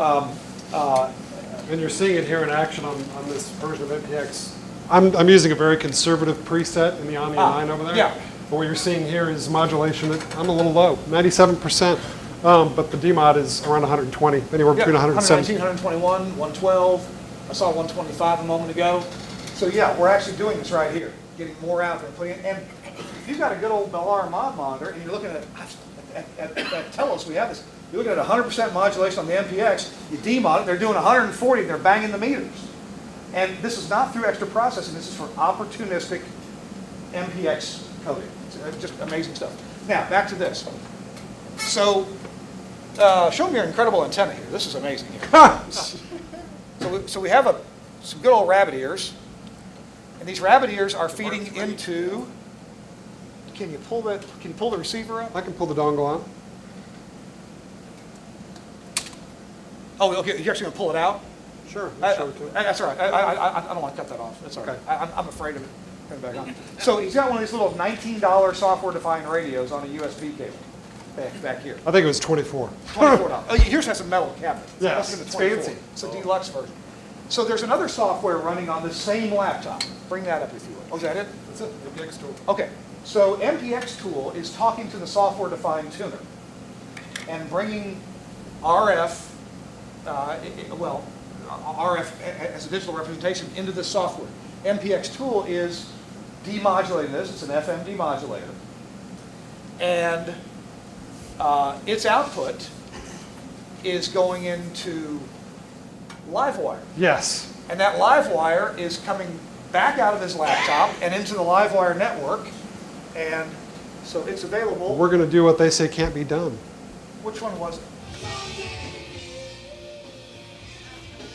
And you're seeing it here in action on this version of MPX. I'm using a very conservative preset in the Omni 9 over there. yeah. But what you're seeing here is modulation that I'm a little low, 97%. But the DMOD is around 120, anywhere between 170. 121, 112. I saw 125 a moment ago. So yeah, we're actually doing this right here, getting more out there, putting it. And if you've got a good old Bellar mod monitor and you're looking at Telos, we have this. You're looking at 100% modulation on the MPX. You demod it. They're doing 140. They're banging the meters. And this is not through extra processing. This is for opportunistic MPX coding. It's just amazing stuff. Now back to this. So. Show me your incredible antenna here. This is amazing here. so we have some good old rabbit ears. And these rabbit ears are feeding into, can you pull the receiver up? I can pull the dongle out. Oh, okay, you're actually going to pull it out? Sure, I'll show it to you. That's all right. I don't want to cut that off. That's all right. Okay. I'm afraid of it coming back on. So he's got one of these little $19 software-defined radios on a USB cable back here. I think it was 24. $24. Oh, yours has a metal cabinet. So Yes, that's it's 24. fancy. It's a deluxe version. So there's another software running on the same laptop. Bring that up if you would. Oh, is that it? That's it, MPX tool. Okay. So MPX tool is talking to the software-defined tuner and bringing RF, RF as a digital representation into the software. MPX tool is demodulating this. It's an FM demodulator. And its output is going into LiveWire. Yes. And that LiveWire is coming back out of his laptop and into the LiveWire network. And so it's available. We're going to do what they say can't be done. Which one was it?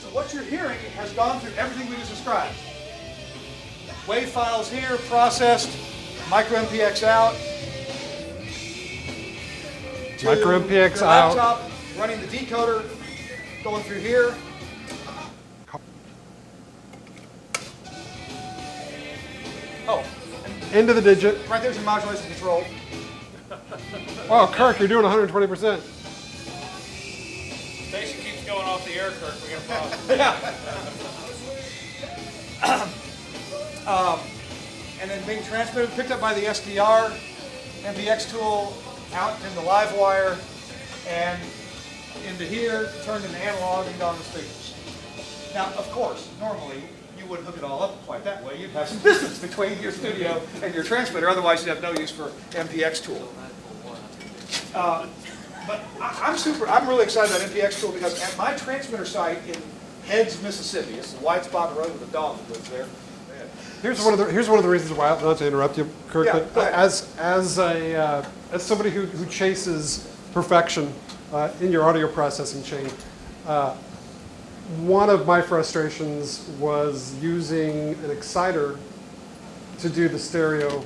So what you're hearing has gone through everything we just described. Wave files here, processed, micro MPX out. To Micro MPX the out. laptop, running the decoder, going through here. Oh, Into the digit. right there's your modulation control. Wow, Kirk, you're doing 120%. Station keeps going off the air, Kirk. We got a problem. And then being transmitted, picked up by the SDR, MPX tool, out into LiveWire, and into here, turned into analog and on the speakers. Now, of course, normally you wouldn't hook it all up quite that way. You'd have some distance between your studio and your transmitter, otherwise you'd have no use for MPX tool. But I'm really excited about MPX tool because at my transmitter site in Heads, Mississippi, it's the white spot in the road with a dog that lives there. Here's one of the reasons why, not to interrupt you, Kirk, Yeah, but go ahead. as somebody who chases perfection in your audio processing chain, one of my frustrations was using an exciter to do the stereo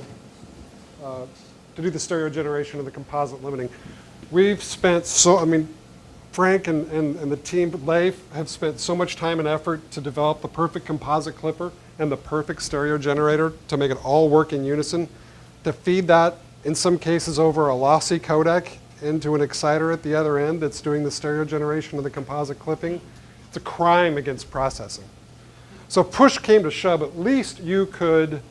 generation of the composite limiting. We've spent Frank and the team, Leif, have spent so much time and effort to develop the perfect composite clipper and the perfect stereo generator to make it all work in unison. To feed that, in some cases, over a lossy codec into an exciter at the other end that's doing the stereo generation of the composite clipping, it's a crime against processing. So if push came to shove, at least you could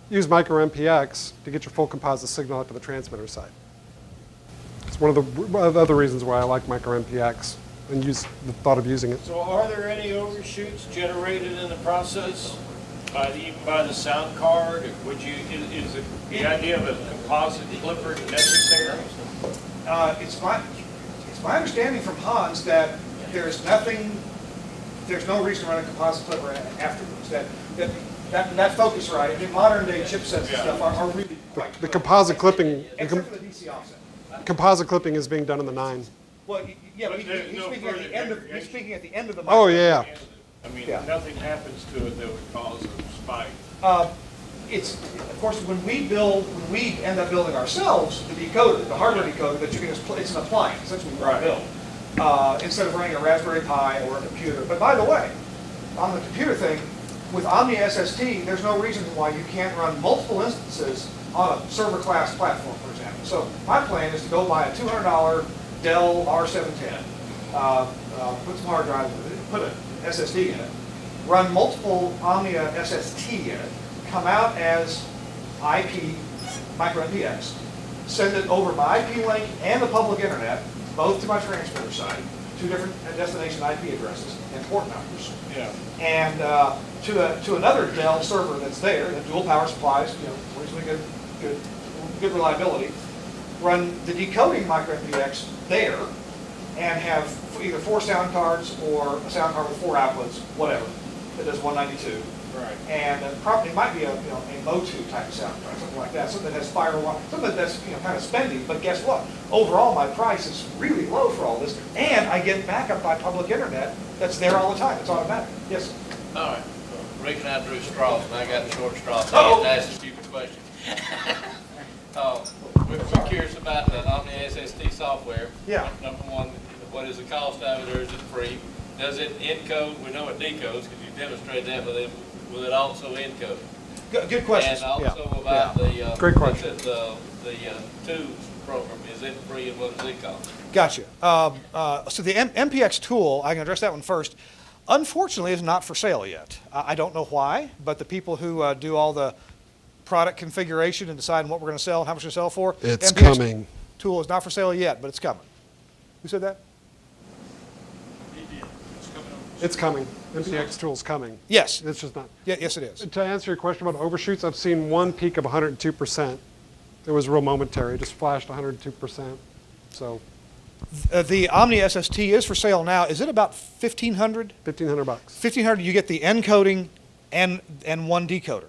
use micro MPX to get your full composite signal out to the transmitter side. It's one of the other reasons why I like micro MPX and use the thought of using it. So are there any overshoots generated in the process even by the sound card? Is it the idea of a composite clipper necessary? It's my understanding from Hans that there's no reason to run a composite clipper afterwards. That Focusrite, the modern day chipsets and stuff are really quite The good. composite clipping, Except for the DC offset. composite clipping is being done in the 9. Well, yeah, But he's there's no speaking at further the end of, he's degradation. speaking at the end of the. Oh, micro. yeah. I mean, Yeah. nothing happens to it that would cause a spike. It's, of course, when we end up building ourselves, the decoder, the hardware decoder that you can just, it's an appliance, that's what we want to build. Instead of running a Raspberry Pi or a computer. But by the way, on the computer thing, with Omni SST, there's no reason why you can't run multiple instances on a server class platform, for example. So my plan is to go buy a $200 Dell R710, put some hard drives in it, put an SSD in it, run multiple Omnia SST in it, come out as IP, micro MPX, send it over by IP link and the public internet, both to my transmitter site, two different destination IP addresses and port numbers. Yeah. And to another Dell server that's there, that dual power supplies, reasonably good reliability. Run the decoding micro MPX there, and have either 4 sound cards or a sound card with 4 outputs, whatever. That does 192. Right. And probably it might be a Motu type of sound card, something like that, something that has firewall, something that's kind of spendy. But guess what? Overall, my price is really low for all this, and I get backup by public internet that's there all the time. It's automatic. Yes. All right. Rick and I drew straws, and I got the short straw, so Uh-oh. I get to ask a stupid question. We're curious about the Omni SST software. Yeah. Number one, what is the cost of it, or is it free? Does it encode? We know it decodes, because you demonstrated that, but will it also encode? Good question. And also about the, Great question. the tubes program, is it free, and what does it cost? Gotcha. So the MPX tool, I can address that one first. Unfortunately, is not for sale yet. I don't know why, but the people who do all the product configuration and deciding what we're going to sell and how much to sell for, It's MPX coming. tool is not for sale yet, but it's coming. Who said that? It's coming. MPX tool's coming. Yes. It's just not. Yeah, yes, it is. To answer your question about overshoots, I've seen one peak of 102%. It was real momentary. It just flashed 102%. So The Omni SST is for sale now. Is it about $1,500? $1,500. $1,500, you get the encoding and one decoder.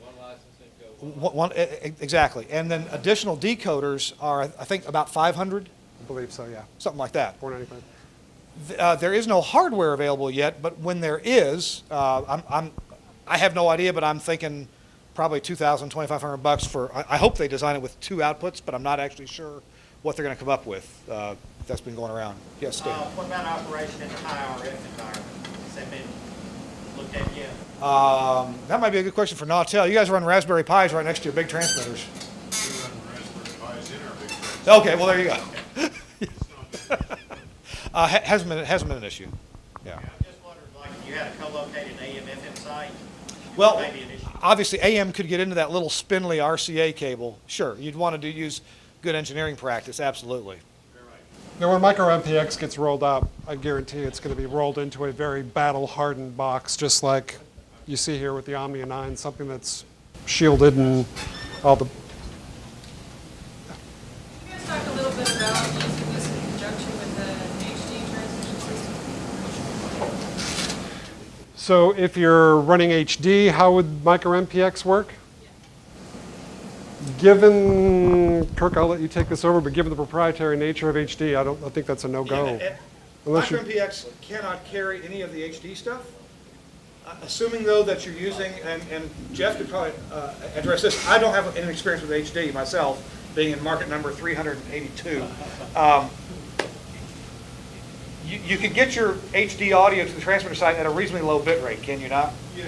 One license encode. Exactly. And then additional decoders are, I think, about 500, I believe so, yeah. something like that. 495. There is no hardware available yet, but when there is, I have no idea, but I'm thinking probably $2,000, $2,500 for. I hope they design it with 2 outputs, but I'm not actually sure what they're going to come up with. That's been going around. Yes, Steve. What about operation in a high RF environment? Has that been looked at yet? That might be a good question for Nautel. You guys run Raspberry Pis right next to your big transmitters. We run Raspberry Pis in our big transmitter. Okay, well there you go. Hasn't been an issue. Yeah. I'm just wondering, like, if you had a co-located AM/FM site, Well, maybe an issue. obviously AM could get into that little spindly RCA cable. Sure, you'd want to use good engineering practice. Absolutely. Now, when micro MPX gets rolled out, I guarantee it's going to be rolled into a very battle-hardened box, just like you see here with the Omnia 9, something that's shielded and all the. Can you guys talk a little bit about using this in conjunction with the HD transmission system? So if you're running HD, how would micro MPX work? Given, Kirk, I'll let you take this over, but given the proprietary nature of HD, I think that's a no-go. Unless you- MicroMPX cannot carry any of the HD stuff. Assuming though that you're using, and Jeff could probably address this, I don't have any experience with HD myself, being in market number 382. You can get your HD audio to the transmitter site at a reasonably low bit rate, can you not? Yeah,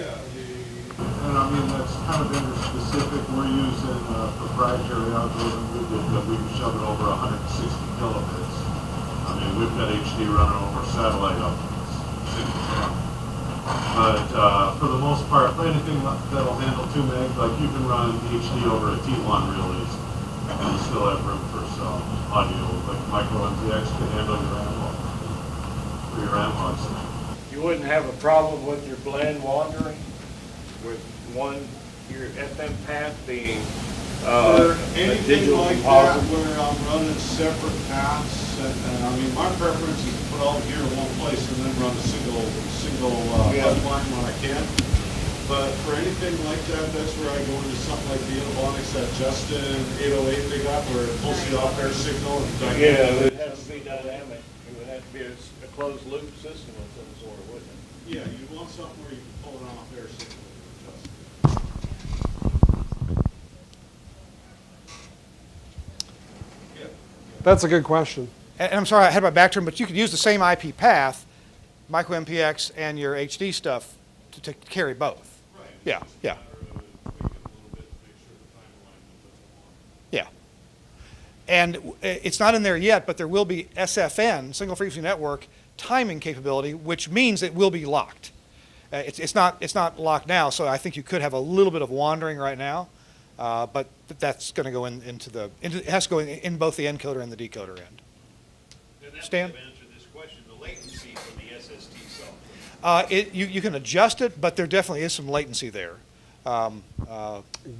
and I mean, that's kind of vendor specific. We're using a proprietary algorithm that we can shove it over 160 kilobits. I mean, we've got HD running over satellite up 60. But for the most part, for anything that'll handle 2 meg, like you can run HD over a T1 real easy. And you still have room for some audio, like micro MPX can handle your analog, for your analog stuff. You wouldn't have a problem with your blend wandering, with your FM path being For a anything digital like that, composite? where I'm running separate paths, and I mean, my preference is to put all gear in one place and then run a single pipeline when I can. But for anything like that, that's where I go into something like the Innovonics that Justin 808 they got, where it pulls the off-air signal and Yeah, dynamic. it has to be dynamic. It'd have to be a closed loop system of some sort, wouldn't it? Yeah, you want something where you can pull it off there so you can adjust it. Yeah. That's a good question. And I'm sorry I had my back turned, but you could use the same IP path, micro MPX and your HD stuff, to carry both. Right. Yeah, yeah, Tweak it a little bit to make sure the timeline doesn't want. yeah. And it's not in there yet, but there will be SFN, single frequency network, timing capability, which means it will be locked. It's not locked now, so I think you could have a little bit of wandering right now, but that's going to go it has to go in both the encoder and the decoder end. Then that Stan? may have answered this question, the latency for the SST software. You can adjust it, but there definitely is some latency there.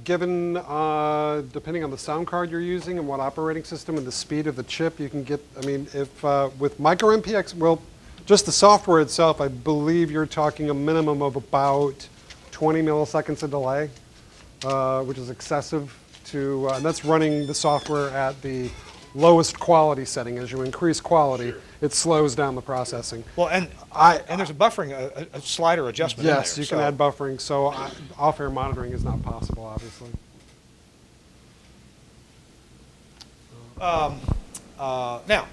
Given, depending on the sound card you're using and what operating system and the speed of the chip, you can get, I mean, if with micro MPX, well, just the software itself, I believe you're talking a minimum of about 20 milliseconds of delay, which is excessive to, and that's running the software at the lowest quality setting. As you increase quality, it slows down the processing. Well, and there's a buffering, a slider adjustment in there. Yes, you can add buffering, so off-air monitoring is not possible, obviously. Now,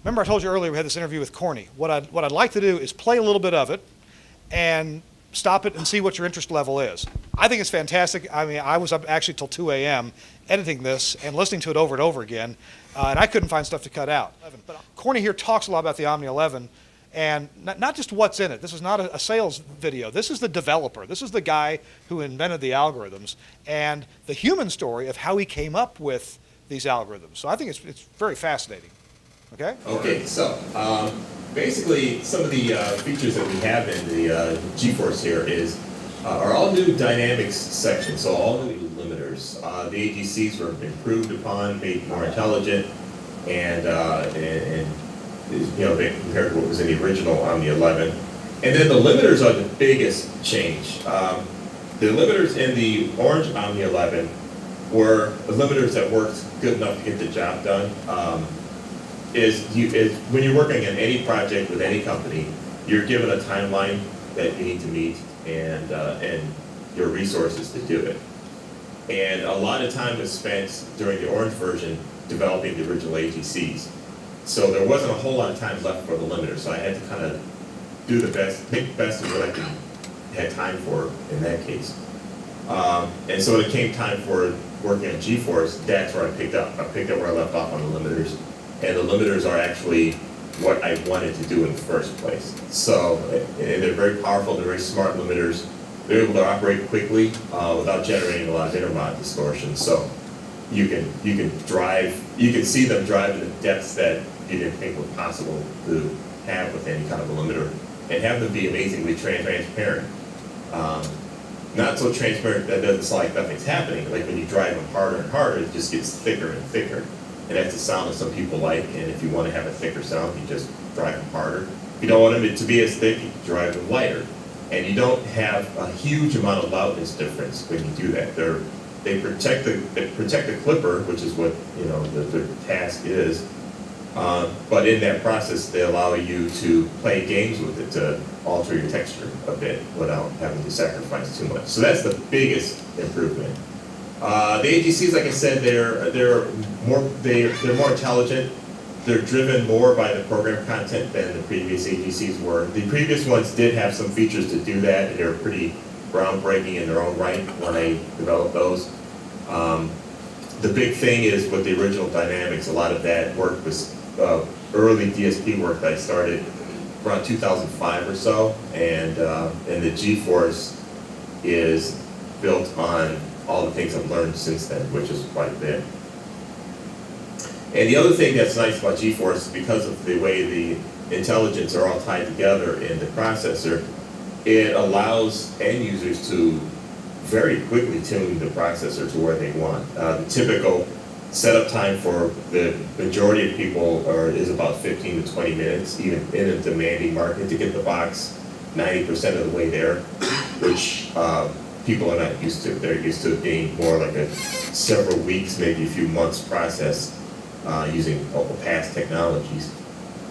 remember I told you earlier we had this interview with Corny. What I'd like to do is play a little bit of it and stop it and see what your interest level is. I think it's fantastic. I mean, I was up actually till 2 a.m. editing this and listening to it over and over again, and I couldn't find stuff to cut out. But Corny here talks a lot about the Omni 11, and not just what's in it. This is not a sales video. This is the developer. This is the guy who invented the algorithms and the human story of how he came up with these algorithms. So I think it's very fascinating. Okay? Okay, so basically some of the features that we have in the GeForce here are all new dynamics sections, so all new limiters. The AGCs were improved upon, made more intelligent, and you know, compared to what was in the original Omni 11. And then the limiters are the biggest change. The limiters in the orange Omni 11 were the limiters that worked good enough to get the job done. When you're working on any project with any company, you're given a timeline that you need to meet and your resources to do it. And a lot of time was spent during the orange version developing the original AGCs. So there wasn't a whole lot of time left for the limiter, so I had to kind of do the best, make the best of what I had time for in that case. And so when it came time for working on GeForce, that's where I picked up. I picked up where I left off on the limiters. And the limiters are actually what I wanted to do in the first place. So they're very powerful, they're very smart limiters. They're able to operate quickly without generating a lot of intermod distortion. So you can see them drive in the depths that you didn't think were possible to have with any kind of a limiter, and have them be amazingly transparent. Not so transparent that it doesn't sound like nothing's happening. Like when you drive them harder and harder, it just gets thicker and thicker. And that's the sound that some people like, and if you want to have a thicker sound, you just drive them harder. If you don't want them to be as thick, you drive them lighter. And you don't have a huge amount of loudness difference when you do that. They protect the clipper, which is what their task is. But in that process, they allow you to play games with it to alter your texture a bit without having to sacrifice too much. So that's the biggest improvement. The AGCs, like I said, they're more intelligent. They're driven more by the program content than the previous AGCs were. The previous ones did have some features to do that, and they were pretty groundbreaking in their own right when I developed those. The big thing is with the original dynamics, a lot of that work was early DSP work that I started around 2005 or so, and the GeForce is built on all the things I've learned since then, which is quite a bit. And the other thing that's nice about GeForce, because of the way the intelligence are all tied together in the processor, it allows end users to very quickly tune the processor to where they want. The typical setup time for the majority of people is about 15 to 20 minutes, even in a demanding market, to get the box 90% of the way there, which people are not used to. They're used to it being more like a several weeks, maybe a few months process using past technologies.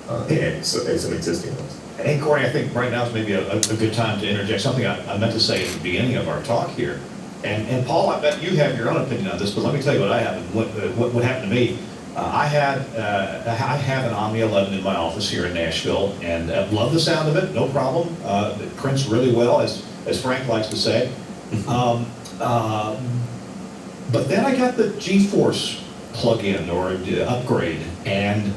and some existing ones. Hey, Corey, I think right now is maybe a good time to interject something I meant to say at the beginning of our talk here. And Paul, I bet you have your own opinion on this, but let me tell you what I have and what happened to me. I have an Omni 11 in my office here in Nashville, and love the sound of it, no problem. It prints really well, as Frank likes to say. But then I got the GeForce plug-in or upgrade, and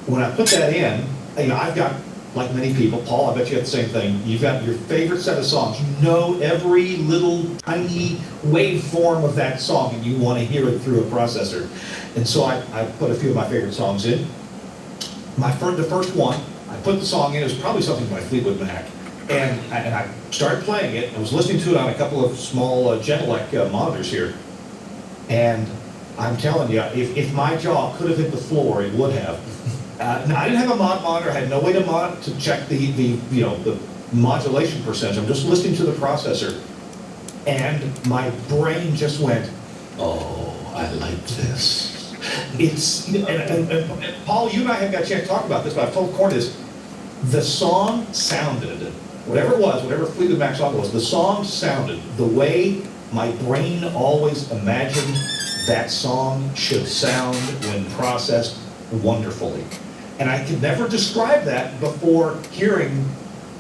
when I put that in, I've got, like many people, Paul, I bet you have the same thing. You've got your favorite set of songs. You know every little tiny waveform of that song, and you want to hear it through a processor. And so I put a few of my favorite songs in. The first one, I put the song in. It was probably something by Fleetwood Mac, and I started playing it. I was listening to it on a couple of small Genelec monitors here, and I'm telling you, if my jaw could have hit the floor, it would have. Now, I didn't have a mod monitor. I had no way to check the modulation percentage. I'm just listening to the processor, and my brain just went, "Oh, I like this." It's and Paul, you and I haven't got a chance to talk about this, but I've told Corey this. The song sounded, whatever it was, whatever Fleetwood Mac song it was, the song sounded the way my brain always imagined that song should sound when processed wonderfully. And I could never describe that before hearing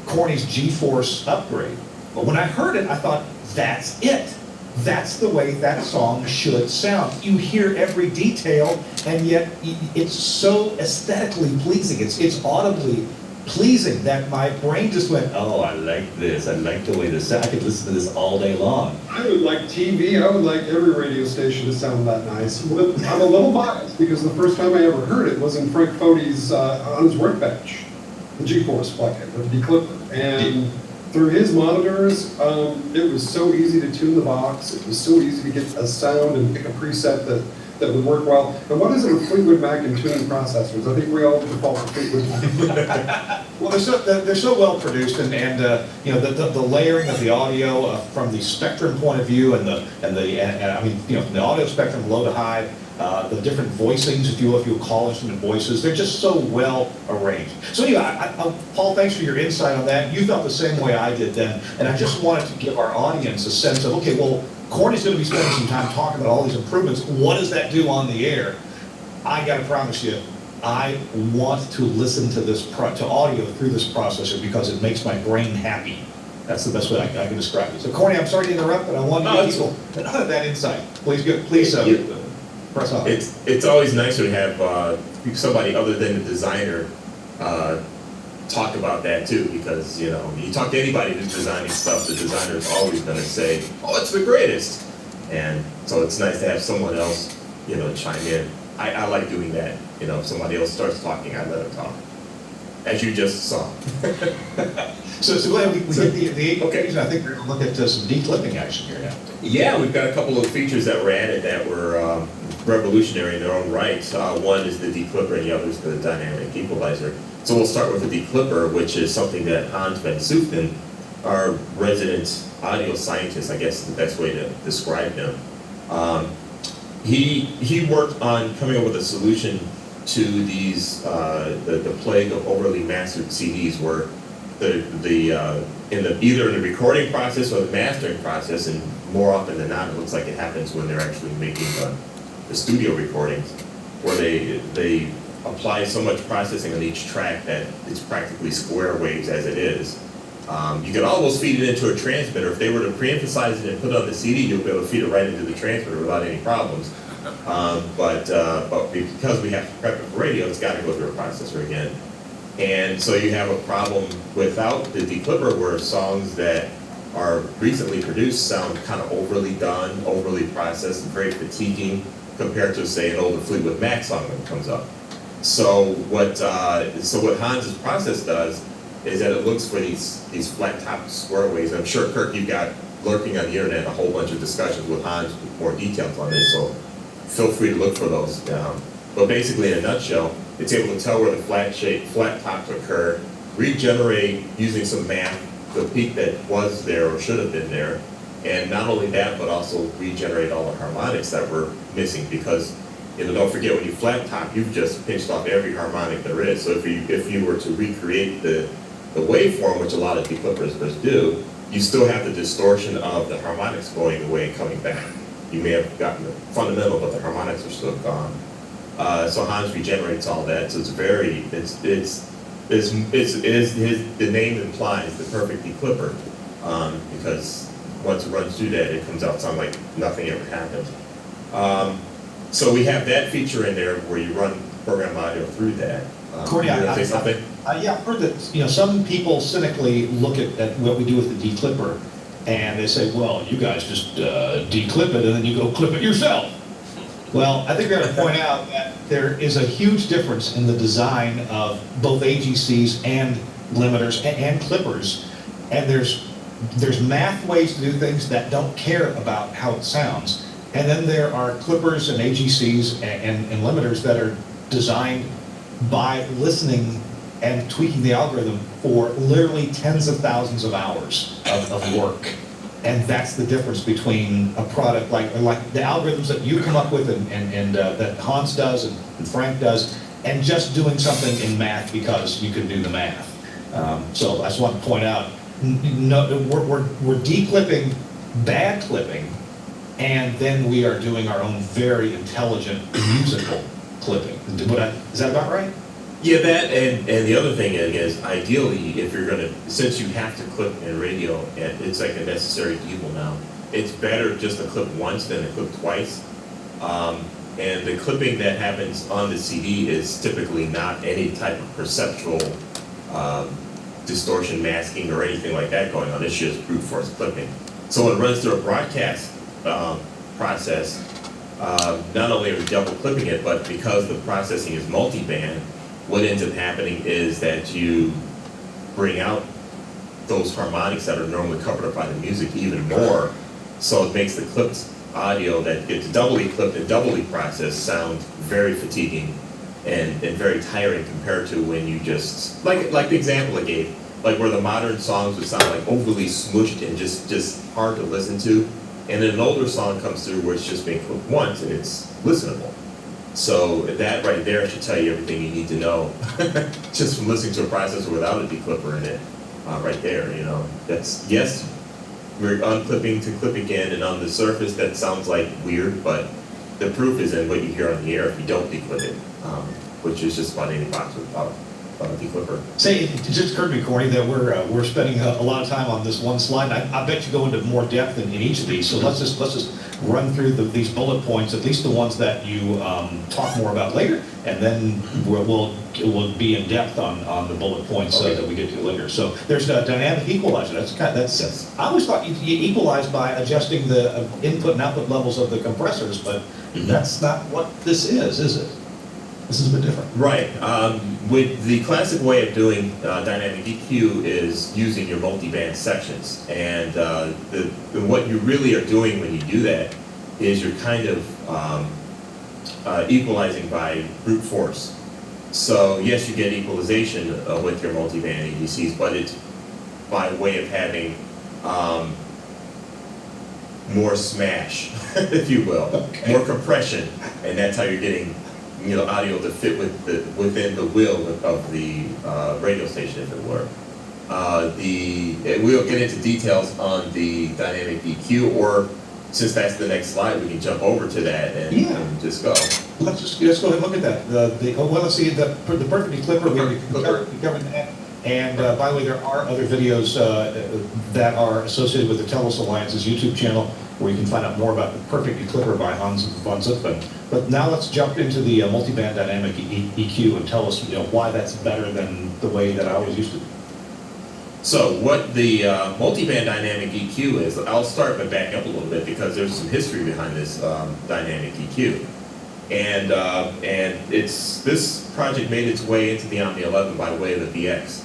Corny's GeForce upgrade. But when I heard it, I thought, that's it. That's the way that song should sound. You hear every detail, and yet it's so aesthetically pleasing. It's audibly pleasing that my brain just went, oh, I like this. I like the way this sounds. I could listen to this all day long. I would like TV. I would like every radio station to sound that nice. But I'm a little biased because the first time I ever heard it was in Frank Fode's on his workbench, the GeForce plugin, the Declipper. And through his monitors, it was so easy to tune the box. It was so easy to get a sound and pick a preset that would work well. And what is it with Fleetwood Mac and tuning processors? I think we all default to Fleetwood Mac. Well, they're so well produced, and the layering of the audio from the spectrum point of view, and the audio spectrum low to high, the different voicings, if you will call instrument voices, they're just so well arranged. So anyway, Paul, thanks for your insight on that. You felt the same way I did then, and I just wanted to give our audience a sense of, okay, well, Corny's going to be spending some time talking about all these improvements. What does that do on the air? I got to promise you, I want to listen to to audio through this processor because it makes my brain happy. That's the best way I can describe it. So, Corny, I'm sorry to interrupt, but I want to give people that insight. Please press on. It's always nicer to have somebody other than the designer talk about that too, because you talk to anybody who's designing stuff, the designer is always going to say, "Oh, it's the greatest," and so it's nice to have someone else, chime in. I like doing that. If somebody else starts talking, I let them talk, as you just saw. So glad we hit the 8 occasion. I think we're going to look at some declipping action here now. Yeah, we've got a couple of features that were added that were revolutionary in their own right. One is the declipper, and the other is the dynamic equalizer. So we'll start with the declipper, which is something that Hans van Suften, our resident audio scientist, I guess is the best way to describe him. He worked on coming up with a solution to these the plague of overly mastered CDs, where either in the recording process or the mastering process, and more often than not, it looks like it happens when they're actually making the studio recordings, where they apply so much processing on each track that it's practically square waves as it is. You can almost feed it into a transmitter. If they were to pre-emphasize it and put it on the CD, you'll be able to feed it right into the transmitter without any problems. But because we have to prep it for radio, it's got to go through a processor again. And so you have a problem without the declipper, where songs that are recently produced sound kind of overly done, overly processed, and very fatiguing compared to, say, an older Fleetwood Mac song that comes up. So what Hans's process does is that it looks for these flat top square waves. I'm sure, Kirk, you've got lurking on the internet a whole bunch of discussions with Hans with more details on this, so feel free to look for those. But basically, in a nutshell, it's able to tell where the flat tops occur, regenerate using some math the peak that was there or should have been there, and not only that, but also regenerate all the harmonics that were missing, because don't forget when you flat top, you've just pinched off every harmonic there is. So if you were to recreate the waveform, which a lot of declippers do, you still have the distortion of the harmonics going away and coming back. You may have gotten the fundamental, but the harmonics are still gone. So Hans regenerates all that. So the name implies the perfect declipper, because once it runs through that, it comes out sounding like nothing ever happened. So we have that feature in there where you run program audio through that. Courtney, you want to say something? Yeah, I've heard that, some people cynically look at what we do with the declipper, and they say, well, you guys just declip it, and then you go clip it yourself. Well, I think we have to point out that there is a huge difference in the design of both AGCs and limiters and clippers, and there's math ways to do things that don't care about how it sounds, and then there are clippers and AGCs and limiters that are designed by listening and tweaking the algorithm for literally tens of thousands of hours of work. And that's the difference between a product like the algorithms that you come up with and that Hans does and Frank does, and just doing something in math because you can do the math. So I just want to point out, no, we're declipping bad clipping, and then we are doing our own very intelligent musical clipping. Is that about right? Yeah, that and the other thing is, ideally, if you're gonna, since you have to clip in radio, and it's like a necessary evil now, it's better just to clip once than to clip twice. And the clipping that happens on the CD is typically not any type of perceptual distortion, masking, or anything like that going on. It's just brute force clipping. So when it runs through a broadcast process, not only are we double clipping it, but because the processing is multi-band, what ends up happening is that you bring out those harmonics that are normally covered up by the music even more, so it makes the clipped audio that gets doubly clipped and doubly processed sound very fatiguing and very tiring compared to when you just, like the example I gave, like where the modern songs would sound like overly smooshed and just hard to listen to, and then an older song comes through where it's just being clipped once and it's listenable. So that right there should tell you everything you need to know, just from listening to a processor without a declipper in it, right there, That's, yes, we're unclipping to clip again, and on the surface that sounds like weird, but the proof is in what you hear on the air if you don't declip it, which is just about any box without a declipper. Say, it just occurred to me, Corny, that we're spending a lot of time on this one slide. I bet you go into more depth in each of these. So let's just run through these bullet points, at least the ones that you talk more about later, and then we'll be in depth on the bullet points that we get to later. So there's a dynamic equalizer. Yes. I always thought you equalize by adjusting the input and output levels of the compressors, but that's not what this is it? This is a bit different. Right. With the classic way of doing dynamic EQ is using your multi-band sections. And what you really are doing when you do that is you're kind of equalizing by brute force. So yes, you get equalization with your multi-band ADCs, but it's by way of having more smash, if you will, more compression, and that's how you're getting audio to fit within the will of the radio station, if it were. We'll get into details on the dynamic EQ, or since that's the next slide, we can jump over to that and just go. Let's go ahead and look at that. Let's see the perfect declipper. We covered that. And by the way, there are other videos that are associated with the Telos Alliance's YouTube channel, where you can find out more about the perfect declipper by Hans von Zutphen. But now let's jump into the multiband dynamic EQ and tell us why that's better than the way that I always used to do. So what the multiband dynamic EQ is, I'll start by backing up a little bit because there's some history behind this dynamic EQ. And this project made its way into the Omni 11 by way of the VX,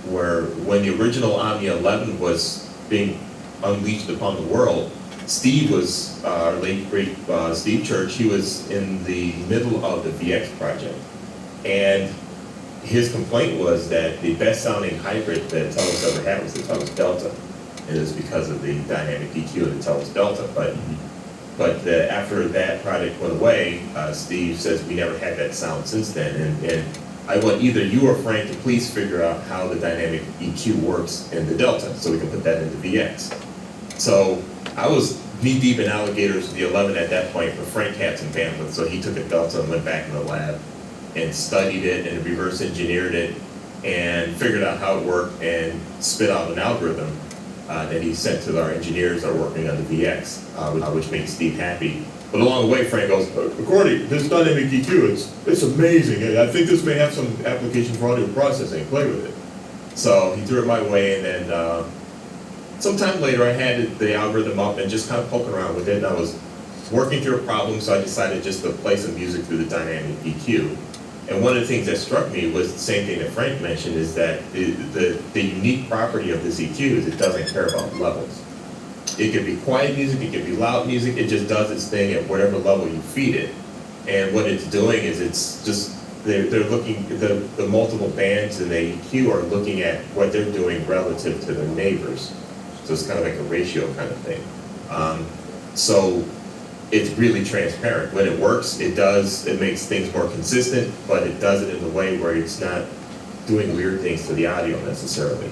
where when the original Omni 11 was being unleashed upon the world, Steve was, our late great Steve Church, he was in the middle of the VX project. And his complaint was that the best sounding hybrid that Telos ever had was the Telos Delta. And it was because of the dynamic EQ of the Telos Delta. But But after that project went away, Steve says we never had that sound since then. And I want either you or Frank to please figure out how the dynamic EQ works in the Delta so we can put that into VX. So I was knee deep in alligators with the 11 at that point, but Frank had some bandwidth, so he took a Delta and went back in the lab and studied it and reverse engineered it and figured out how it worked and spit out an algorithm that he sent to our engineers that are working on the VX, which made Steve happy. But along the way, Frank goes, according this dynamic EQ, it's amazing. I think this may have some application for audio processing. Play with it. So he threw it my way, and then sometime later, I had the algorithm up and just kind of poking around with it. And I was working through a problem, so I decided just to play some music through the dynamic EQ. And one of the things that struck me was the same thing that Frank mentioned, is that the unique property of this EQ is it doesn't care about levels. It could be quiet music, it could be loud music, it just does its thing at whatever level you feed it. And what it's doing is it's just, they're looking, the multiple bands in the EQ are looking at what they're doing relative to their neighbors. So it's kind of like a ratio kind of thing. So it's really transparent. When it works, it makes things more consistent, but it does it in a way where it's not doing weird things to the audio necessarily.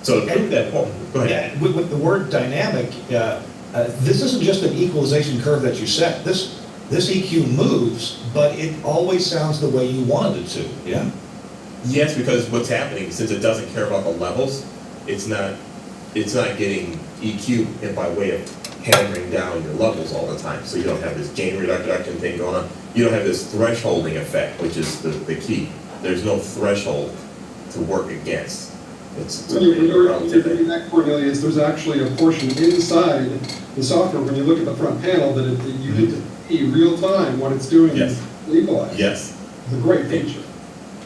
So to prove that point, go ahead. Yeah, with the word dynamic, this isn't just an equalization curve that you set. This EQ moves, but it always sounds the way you wanted it to, yeah? Yes, because what's happening, since it doesn't care about the levels, it's not getting EQ by way of hammering down your levels all the time. So you don't have this gain reduction thing going on. You don't have this thresholding effect, which is the key. There's no threshold to work against. When you're doing that, Cornelius, there's actually a portion inside the software when you look at the front panel that you get to see real time what it's doing. Yes. Equalize. Yes. It's a great feature.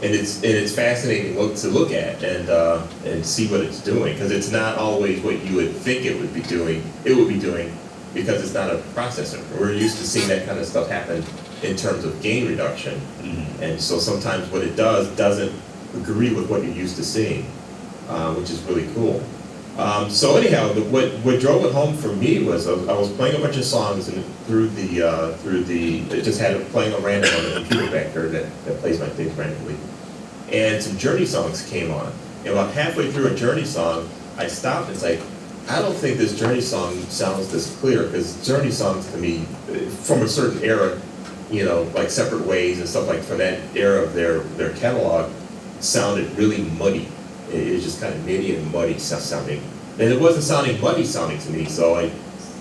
And it's fascinating to look at and see what it's doing, because it's not always what you would think it would be doing. It would be doing because it's not a processor. We're used to seeing that kind of stuff happen in terms of gain reduction, and so sometimes what it does doesn't agree with what you're used to seeing, which is really cool. So anyhow, what drove it home for me was I was playing a bunch of songs and it just had it playing on random on the computer back there that plays my things randomly. And some Journey songs came on. And about halfway through a Journey song, I stopped and said, I don't think this Journey song sounds this clear, because Journey songs to me, from a certain era, you know, like Separate Ways and stuff like from that era of their catalog, sounded really muddy. It was just kind of nitty and muddy sounding. And it wasn't sounding muddy sounding to me, so I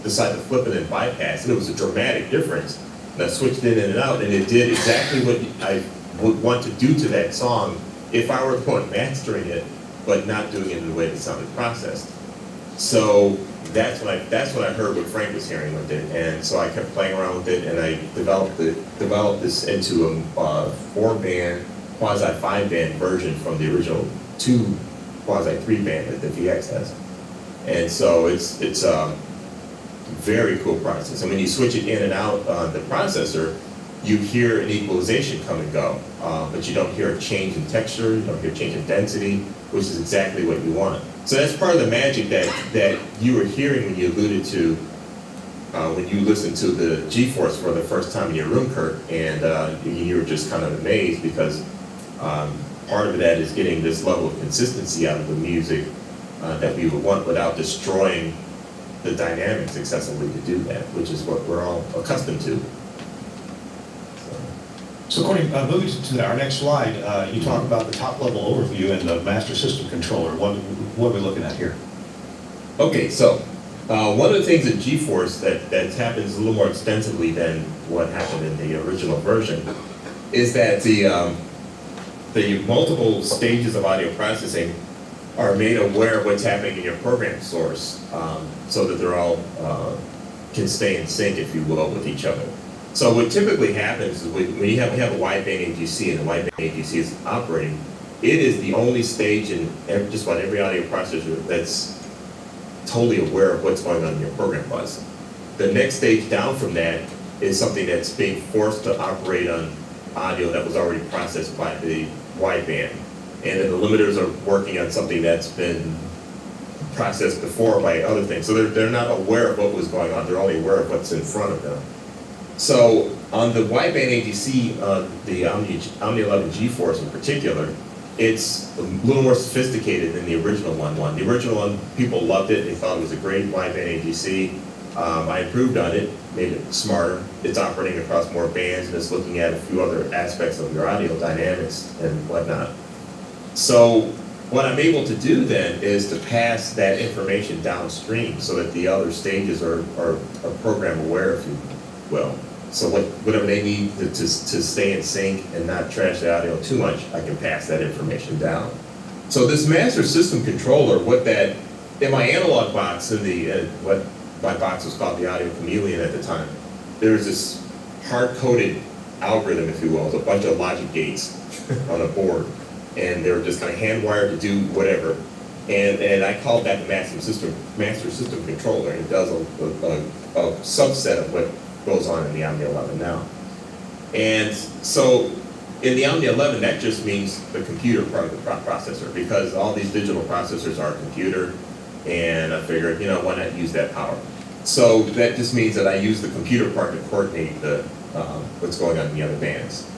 decided to flip it and bypass it. It was a dramatic difference. And I switched it in and out, and it did exactly what I would want to do to that song if I were going mastering it, but not doing it in the way that sounded processed. So that's when I heard what Frank was hearing with it, and so I kept playing around with it, and I developed this into a 4-band, quasi 5-band version from the original 2 quasi 3-band that the VX has. And so it's a very cool process. And when you switch it in and out on the processor, you hear an equalization come and go, but you don't hear a change in texture, you don't hear a change in density, which is exactly what you want. So that's part of the magic that you were hearing when you alluded to, when you listened to the G-Force for the first time in your room, Kurt, and you were just kind of amazed because part of that is getting this level of consistency out of the music that we would want without destroying the dynamics excessively to do that, which is what we're all accustomed to. So Courtney, moving to our next slide, you talk about the top-level overview and the master system controller. What are we looking at here? Okay, so one of the things at G-Force that happens a little more extensively than what happened in the original version is that the multiple stages of audio processing are made aware of what's happening in your program source, so that they're all can stay in sync, if you will, with each other. So what typically happens is when you have a wideband AGC and the wideband AGC is operating, it is the only stage in just about every audio processor that's totally aware of what's going on in your program bus. The next stage down from that is something that's being forced to operate on audio that was already processed by the wideband. And then the limiters are working on something that's been processed before by other things. So they're not aware of what was going on. They're only aware of what's in front of them. So on the wideband ADC, the Omni 11 G-Force in particular, it's a little more sophisticated than the original one. The original one, people loved it. They thought it was a great wideband ADC. I improved on it, made it smarter. It's operating across more bands, and it's looking at a few other aspects of your audio dynamics and whatnot. So what I'm able to do then is to pass that information downstream so that the other stages are program aware, if you will. So whatever they need to stay in sync and not trash the audio too much, I can pass that information down. So this master system controller, in my analog box, in the what my box was called the Audio Chameleon at the time, there's this hard-coded algorithm, if you will, with a bunch of logic gates on a board, and they were just kind of hand-wired to do whatever. And I called that the master system controller, and it does a subset of what goes on in the Omni 11 now. And so in the Omni 11, that just means the computer part of the processor, because all these digital processors are a computer, and I figured, why not use that power? So that just means that I use the computer part to coordinate what's going on in the other bands.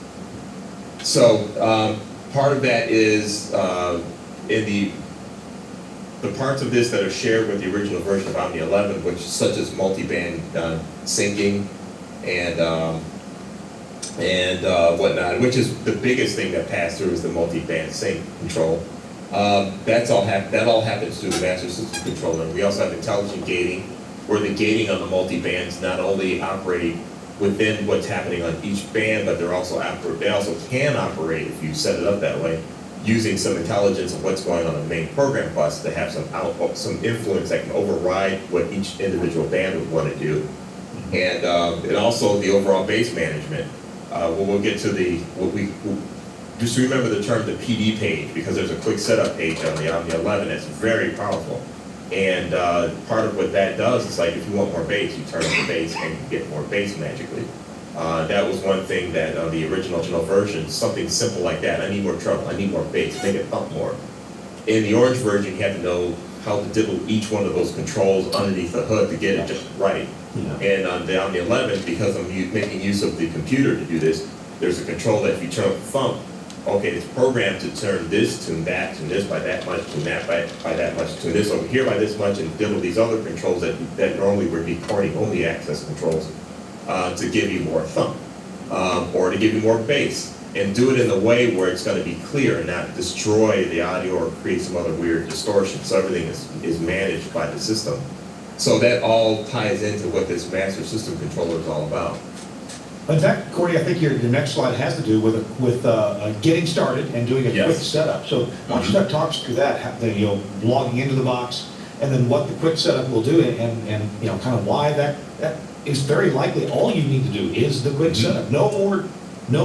So part of that is in the parts of this that are shared with the original version of Omni 11, which such as multi-band syncing and whatnot, which is the biggest thing that passed through is the multi-band sync control. That all happens through the master system controller. We also have intelligent gating, where the gating on the multi-bands not only operate within what's happening on each band, but they also can operate, if you set it up that way, using some intelligence of what's going on in the main program bus to have some influence that can override what each individual band would want to do. And also the overall bass management. We'll get to just remember the term the PD page, because there's a quick setup page on the Omni 11 that's very powerful. And part of what that does is, like, if you want more bass, you turn on the bass and you get more bass magically. That was one thing that on the original version, something simple like that. I need more treble, I need more bass, make it thump more. In the orange version, you have to know how to diddle each one of those controls underneath the hood to get it just right. Yeah. And on the Omni 11, because I'm making use of the computer to do this, there's a control that if you turn up the thump, okay, it's programmed to turn this, tune that, tune this by that much, tune that by that much, tune this over here by this much, and diddle these other controls that normally would be recording-only access controls to give you more thump, or to give you more bass, and do it in a way where it's going to be clear and not destroy the audio or create some other weird distortion. So everything is managed by the system. So that all ties into what this master system controller is all about. In fact, Corey, I think your next slide has to do with getting started and doing a quick setup. So why don't you talk us through that, logging into the box, and then what the quick setup will do, and kind of why that is very likely all you need to do is the quick setup. No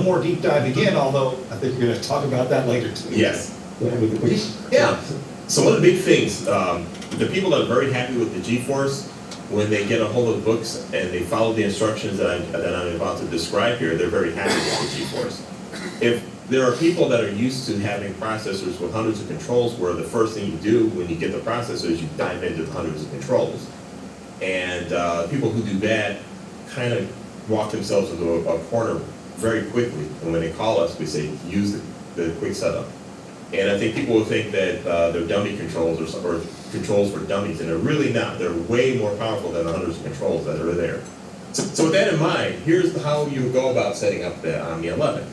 more deep diving in, although I think you're going to talk about that later too. Yes. With the quick. Yeah. So one of the big things, the people that are very happy with the G-Force, when they get a hold of the books and they follow the instructions that I'm about to describe here, they're very happy with the G-Force. If there are people that are used to having processors with hundreds of controls, where the first thing you do when you get the processor is you dive into the hundreds of controls. And people who do that kind of walk themselves into a corner very quickly. And when they call us, we say, use the quick setup. And I think people will think that they're dummy controls or controls for dummies, and they're really not. They're way more powerful than the hundreds of controls that are there. So with that in mind, here's how you go about setting up the Omni 11.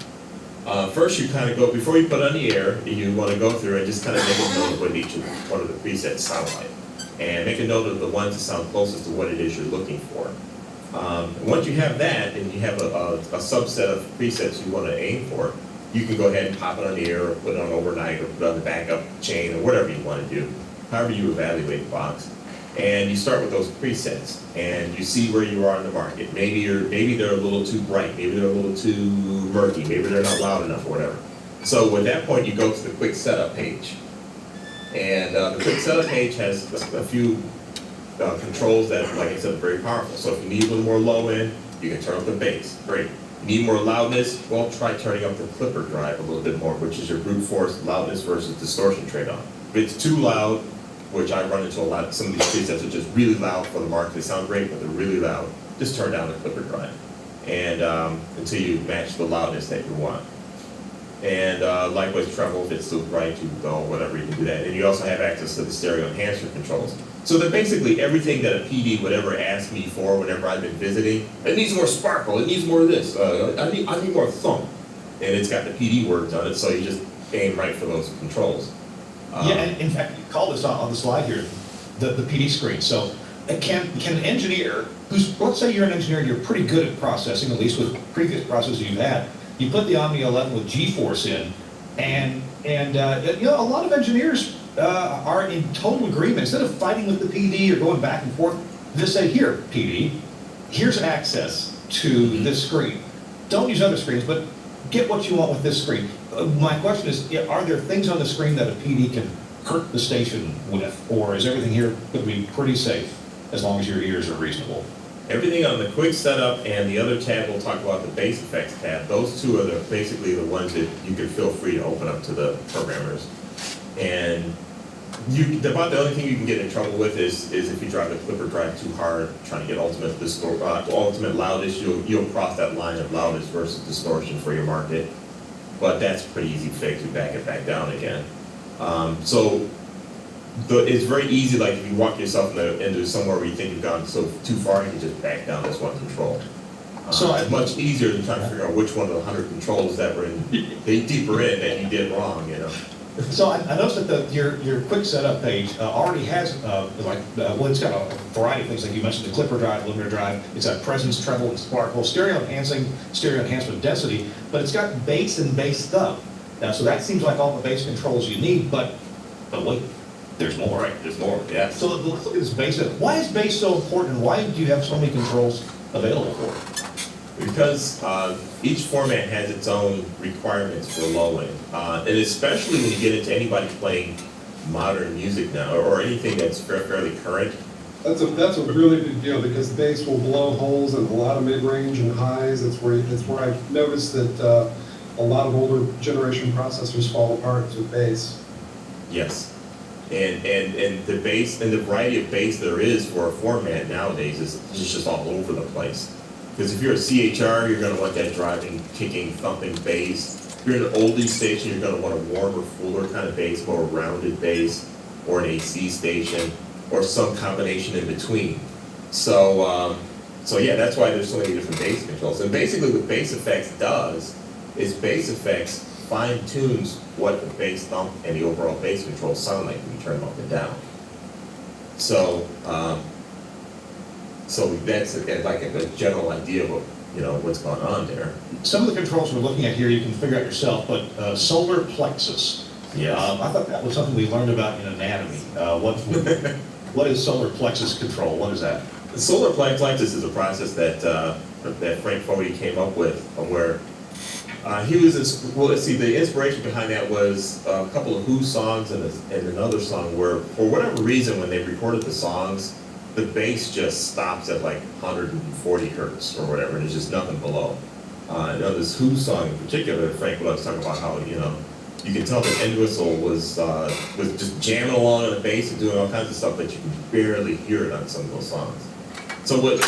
First, you kind of go, before you put it on the air, you want to go through and just kind of make a note of what each one of the presets sound like. And make a note of the ones that sound closest to what it is you're looking for. Once you have that, and you have a subset of presets you want to aim for, you can go ahead and pop it on the air, or put it on overnight, or put it on the backup chain, or whatever you want to do, however you evaluate the box. And you start with those presets, and you see where you are in the market. Maybe they're a little too bright, maybe they're a little too murky, maybe they're not loud enough, or whatever. So at that point, you go to the quick setup page. And the quick setup page has a few controls that, like I said, are very powerful. So if you need a little more low end, you can turn up the bass. Great. Need more loudness? Well, try turning up the clipper drive a little bit more, which is your brute force loudness versus distortion trade-off. If it's too loud, which I run into a lot, some of these presets are just really loud for the market. They sound great, but they're really loud. Just turn down the clipper drive, and until you match the loudness that you want. And likewise, treble, if it's still right, you go, whatever, you can do that. And you also have access to the stereo enhancer controls. So that basically everything that a PD would ever ask me for whenever I've been visiting, it needs more sparkle, it needs more of this, I need more thump. And it's got the PD words on it, so you just aim right for those controls. Yeah, and in fact, you call this on the slide here, the PD screen. So can an engineer, who's, let's say you're an engineer and you're pretty good at processing, at least with previous processors you've had, you put the Omni 11 with G-Force in, and you know, a lot of engineers are in total agreement. Instead of fighting with the PD or going back and forth, just say, here, PD, here's access to this screen. Don't use other screens, but get what you want with this screen. My question is, are there things on the screen that a PD can hurt the station with, or is everything here going to be pretty safe as long as your ears are reasonable? Everything on the quick setup and the other tab we'll talk about, the bass effects tab, those two are basically the ones that you can feel free to open up to the programmers. And about the only thing you can get in trouble with is if you drive the clipper drive too hard, trying to get ultimate loudest, you'll cross that line of loudest versus distortion for your market. But that's pretty easy to fix. You back it back down again. It's very easy, like if you walk yourself into somewhere where you think you've gone too far, you can just back down this one control. It's much easier than trying to figure out which one of the 100 controls that were deeper in that you did wrong, you know. So I noticed that your quick setup page already has well, it's got a variety of things, like you mentioned, the clipper drive, limiter drive. It's got presence, treble, and sparkle, stereo enhancement, density, but it's got bass and bass stuff. Now, so that seems like all the bass controls you need, but wait, there's more. Right, there's more, yeah. So let's look at this bass. Why is bass so important? Why do you have so many controls available for it? Because each format has its own requirements for low end, and especially when you get into anybody playing modern music now, or anything that's fairly current. That's a really big deal, because bass will blow holes in a lot of mid-range and highs. That's where I've noticed that a lot of older generation processors fall apart with bass. Yes, and the bass and the variety of bass there is for a format nowadays is just all over the place. Because if you're a CHR, you're going to want that driving, kicking, thumping bass. If you're an oldie station, you're going to want a warmer, fuller kind of bass, more rounded bass, or an AC station, or some combination in between. So yeah, that's why there's so many different bass controls. And basically what bass effects does is bass effects fine-tunes what the bass thump and the overall bass controls sound like when you turn them up and down. So that's like a general idea of what's going on there. Some of the controls we're looking at here you can figure out yourself, but solar plexus. Yes. I thought that was something we learned about in anatomy. What is solar plexus control? What is that? The solar plexus is a process that Frank Fody came up with, where he was, let's see, the inspiration behind that was a couple of Who songs and another song where, for whatever reason, when they recorded the songs, the bass just stops at like 140 hertz or whatever, and there's just nothing below. This Who song in particular, Frank was talking about how, you can tell the end whistle was just jamming along on the bass and doing all kinds of stuff, but you can barely hear it on some of those songs. So what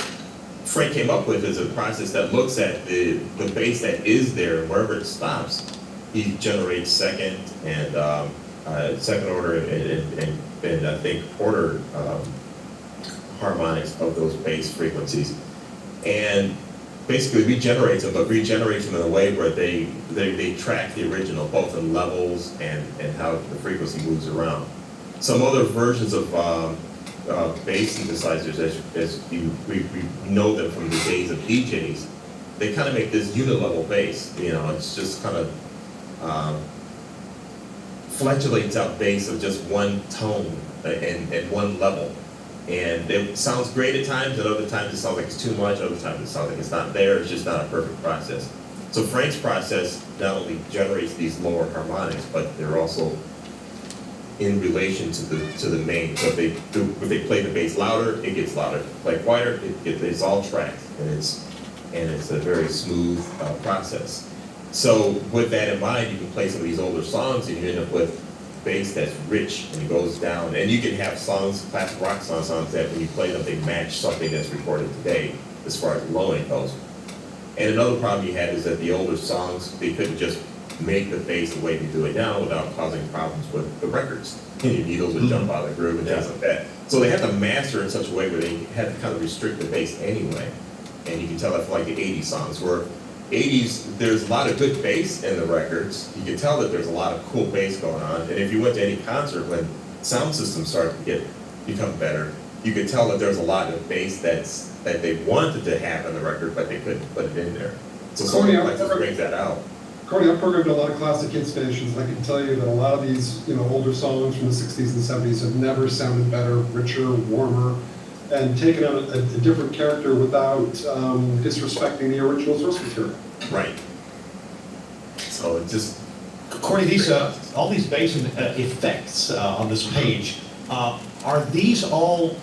Frank came up with is a process that looks at the bass that is there, and wherever it stops, he generates second order and I think ordered harmonics of those bass frequencies, and basically regenerates them, but regenerates them in a way where they track the original, both in levels and how the frequency moves around. Some other versions of bass synthesizers, as we know them from the days of DJs, they kind of make this unilevel bass. It's just kind of fluctuates out bass of just one tone and one level. And it sounds great at times, and other times it sounds like it's too much, other times it sounds like it's not there, it's just not a perfect process. So Frank's process not only generates these lower harmonics, but they're also in relation to the main. So if they play the bass louder, it gets louder. Play quieter, it's all tracked, and it's a very smooth process. So with that in mind, you can play some of these older songs, and you end up with bass that's rich and it goes down. And you can have songs, classic rock songs that when you play them, they match something that's recorded today as far as low end goes. And another problem you had is that the older songs, they couldn't just make the bass the way they do it now without causing problems with the records. And your needles would jump out of the groove and things like that. So they had to master in such a way where they had to kind of restrict the bass anyway. And you can tell that for like the 80s songs, where 80s, there's a lot of good bass in the records. You can tell that there's a lot of cool bass going on. And if you went to any concert when sound systems started to become better, you could tell that there's a lot of bass that they wanted to have in the record, but they couldn't put it in there. So something like this brings that out. Courtney, I've programmed a lot of classic hit stations, and I can tell you that a lot of these, older songs from the 60s and 70s have never sounded better, richer, warmer, and taken on a different character without disrespecting the original source material. Right. So it just... Courtney, all these bass effects on this page, are these all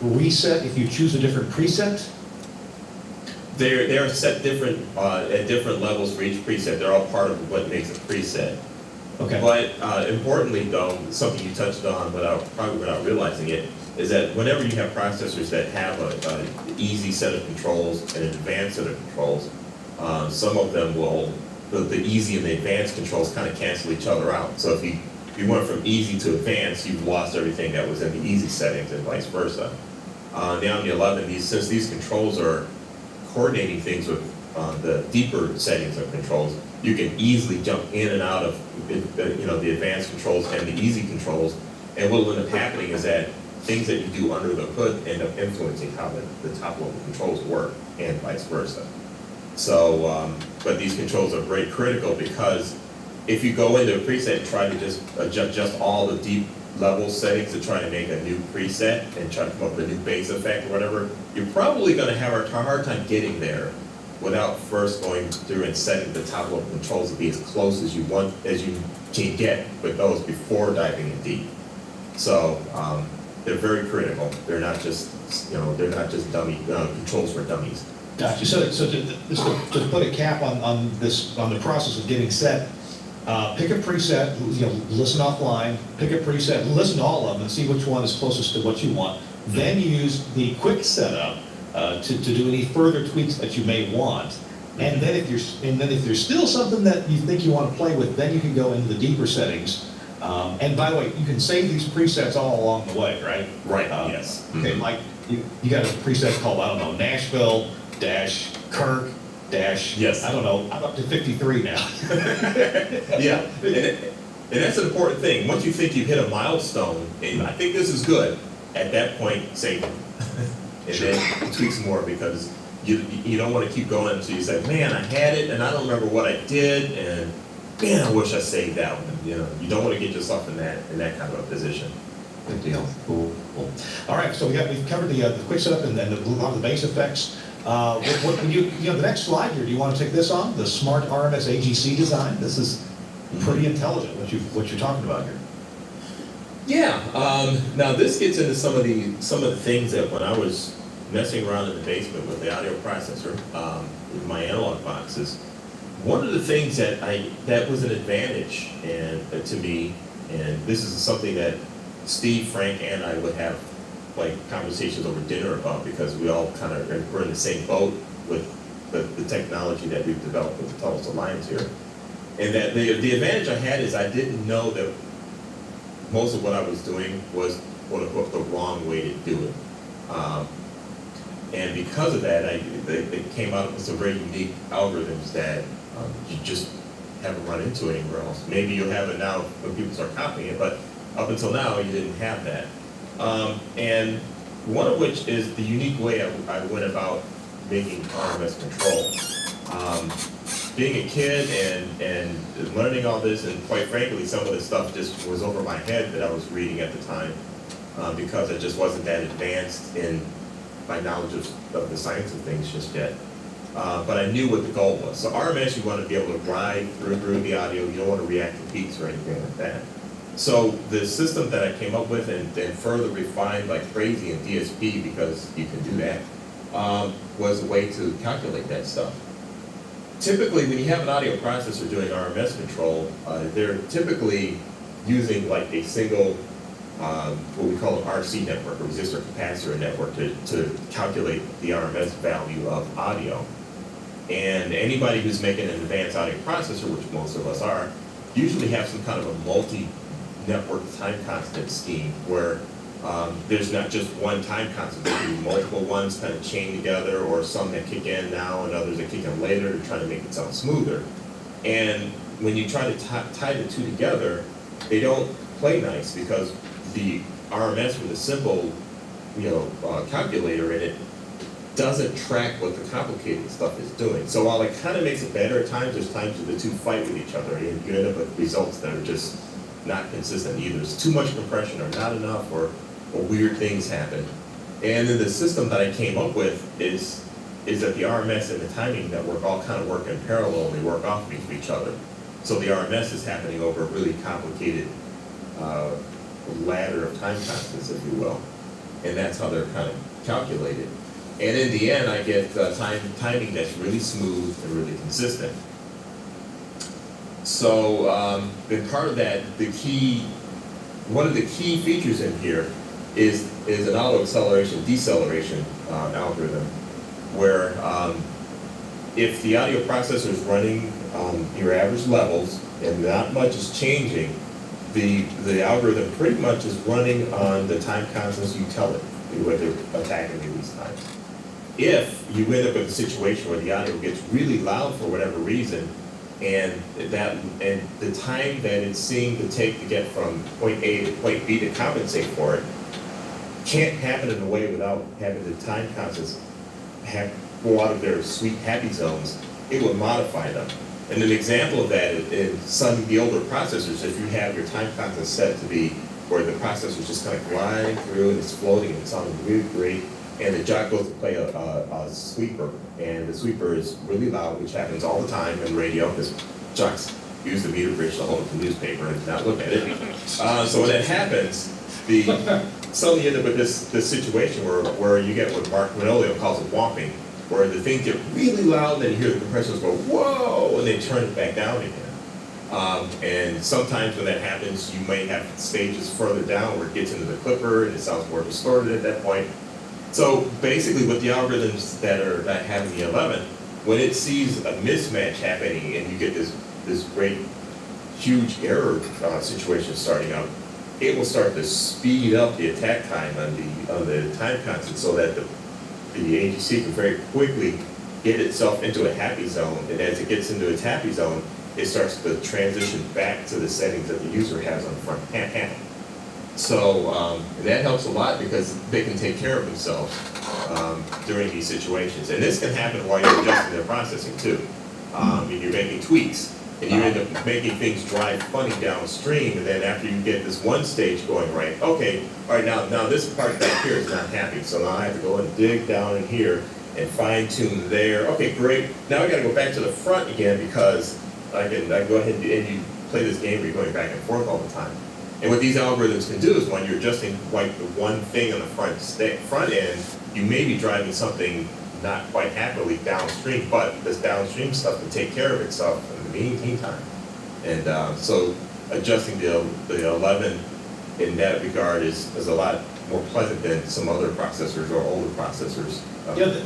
reset if you choose a different preset? They're set different at different levels for each preset. They're all part of what makes a preset. Okay. But importantly, though, something you touched on, probably without realizing it, is that whenever you have processors that have an easy set of controls and an advanced set of controls, some of them will, the easy and the advanced controls kind of cancel each other out. So if you went from easy to advanced, you've lost everything that was in the easy settings and vice versa. Now on the 11, since these controls are coordinating things with the deeper settings of controls, you can easily jump in and out of the advanced controls and the easy controls. And what will end up happening is that things that you do under the hood end up influencing how the top level controls work and vice versa. So, but these controls are very critical because if you go into a preset and try to just adjust all the deep level settings to try to make a new preset and try to come up with a new bass effect or whatever, you're probably going to have a hard time getting there without first going through and setting the top level controls to be as close as you can get with those before diving in deep. So they're very critical. They're not just dummy controls for dummies. Gotcha. So to put a cap on the process of getting set. Pick a preset, listen offline, pick a preset, listen to all of them and see which one is closest to what you want. Then use the quick setup to do any further tweaks that you may want. And then if there's still something that you think you want to play with, then you can go into the deeper settings. And by the way, you can save these presets all along the way, right? Right, yes. Okay, like you got a preset called, I don't know, Nashville - Kirk - yes. I don't know, I'm up to 53 now. Yeah, and that's an important thing. Once you think you've hit a milestone, and I think this is good, at that point, save it. And then tweak some more because you don't want to keep going until you say, man, I had it and I don't remember what I did, and man, I wish I saved that one. You don't want to get yourself in that kind of a position. Good deal. Cool. All right, so we've covered the quick setup and a lot of the bass effects. The next slide here, do you want to take this on? The smart RMS AGC design? This is pretty intelligent, what you're talking about here. Yeah, now this gets into some of the things that when I was messing around in the basement with the audio processor, with my analog boxes, one of the things that was an advantage to me, and this is something that Steve, Frank, and I would have conversations over dinner about because we all we're in the same boat with the technology that we've developed with the Telos Alliance here. And that the advantage I had is I didn't know that most of what I was doing was, quote unquote, the wrong way to do it. And because of that, they came out with some very unique algorithms that you just haven't run into anywhere else. Maybe you'll have it now when people start copying it, but up until now, you didn't have that. And one of which is the unique way I went about making RMS control. Being a kid and learning all this, and quite frankly, some of this stuff just was over my head that I was reading at the time because I just wasn't that advanced in my knowledge of the science of things just yet. But I knew what the goal was. So RMS, you want to be able to ride through the audio. You don't want to react to peaks or anything like that. So the system that I came up with and further refined like crazy in DSP, because you can do that, was a way to calculate that stuff. Typically, when you have an audio processor doing RMS control, they're typically using like a single, what we call an RC network, a resistor capacitor network, to calculate the RMS value of audio. And anybody who's making an advanced audio processor, which most of us are, usually have some kind of a multi-network time constant scheme where there's not just one time constant, there'll be multiple ones kind of chained together, or some that kick in now and others that kick in later to try to make it sound smoother. And when you try to tie the two together, they don't play nice because the RMS with a simple, calculator in it doesn't track what the complicated stuff is doing. So while it kind of makes it better at times, there's times when the two fight with each other, and you end up with results that are just not consistent either. There's too much compression or not enough, or weird things happen. And then the system that I came up with is that the RMS and the timing network all kind of work in parallel, and they work off of each other. So the RMS is happening over a really complicated ladder of time constants, if you will. And that's how they're kind of calculated. And in the end, I get timing that's really smooth and really consistent. So, and part of that, one of the key features in here is an auto acceleration deceleration algorithm, where if the audio processor is running your average levels and not much is changing, the algorithm pretty much is running on the time constants you tell it, whether attacking at these times. If you end up in a situation where the audio gets really loud for whatever reason, and the time that it's seeing to take to get from point A to point B to compensate for it can't happen in a way without having the time constants go out of their sweet happy zones, it will modify them. And an example of that in some of the older processors, if you have your time constant set to be where the processor is just kind of gliding through and it's floating and it's sounding really great, and the jock goes to play a sweeper, and the sweeper is really loud, which happens all the time in radio, because jocks use the meter bridge to hold up the newspaper and not look at it. So when that happens, suddenly you end up with this situation where you get what Mark Manolio calls it whomping, where the things get really loud and then you hear the compressors go, whoa, and they turn it back down again. And sometimes when that happens, you may have stages further down where it gets into the clipper and it sounds more distorted at that point. So basically with the algorithms that I have in the 11, when it sees a mismatch happening and you get this great, huge error situation starting out, it will start to speed up the attack time on the time constant so that the AGC can very quickly get itself into a happy zone, and as it gets into its happy zone, it starts to transition back to the settings that the user has on the front panel. So that helps a lot because they can take care of themselves during these situations. And this can happen while you're adjusting their processing too. And you're making tweaks, and you end up making things drive funny downstream, and then after you get this one stage going right, okay, all right, now this part back here is not happy, so now I have to go and dig down in here and fine tune there. Okay, great. Now I got to go back to the front again because I can go ahead and you play this game where you're going back and forth all the time. And what these algorithms can do is when you're adjusting like the one thing on the front end, you may be driving something not quite happily downstream, but this downstream stuff can take care of itself in the meantime. And so adjusting the 11 in that regard is a lot more pleasant than some other processors or older processors.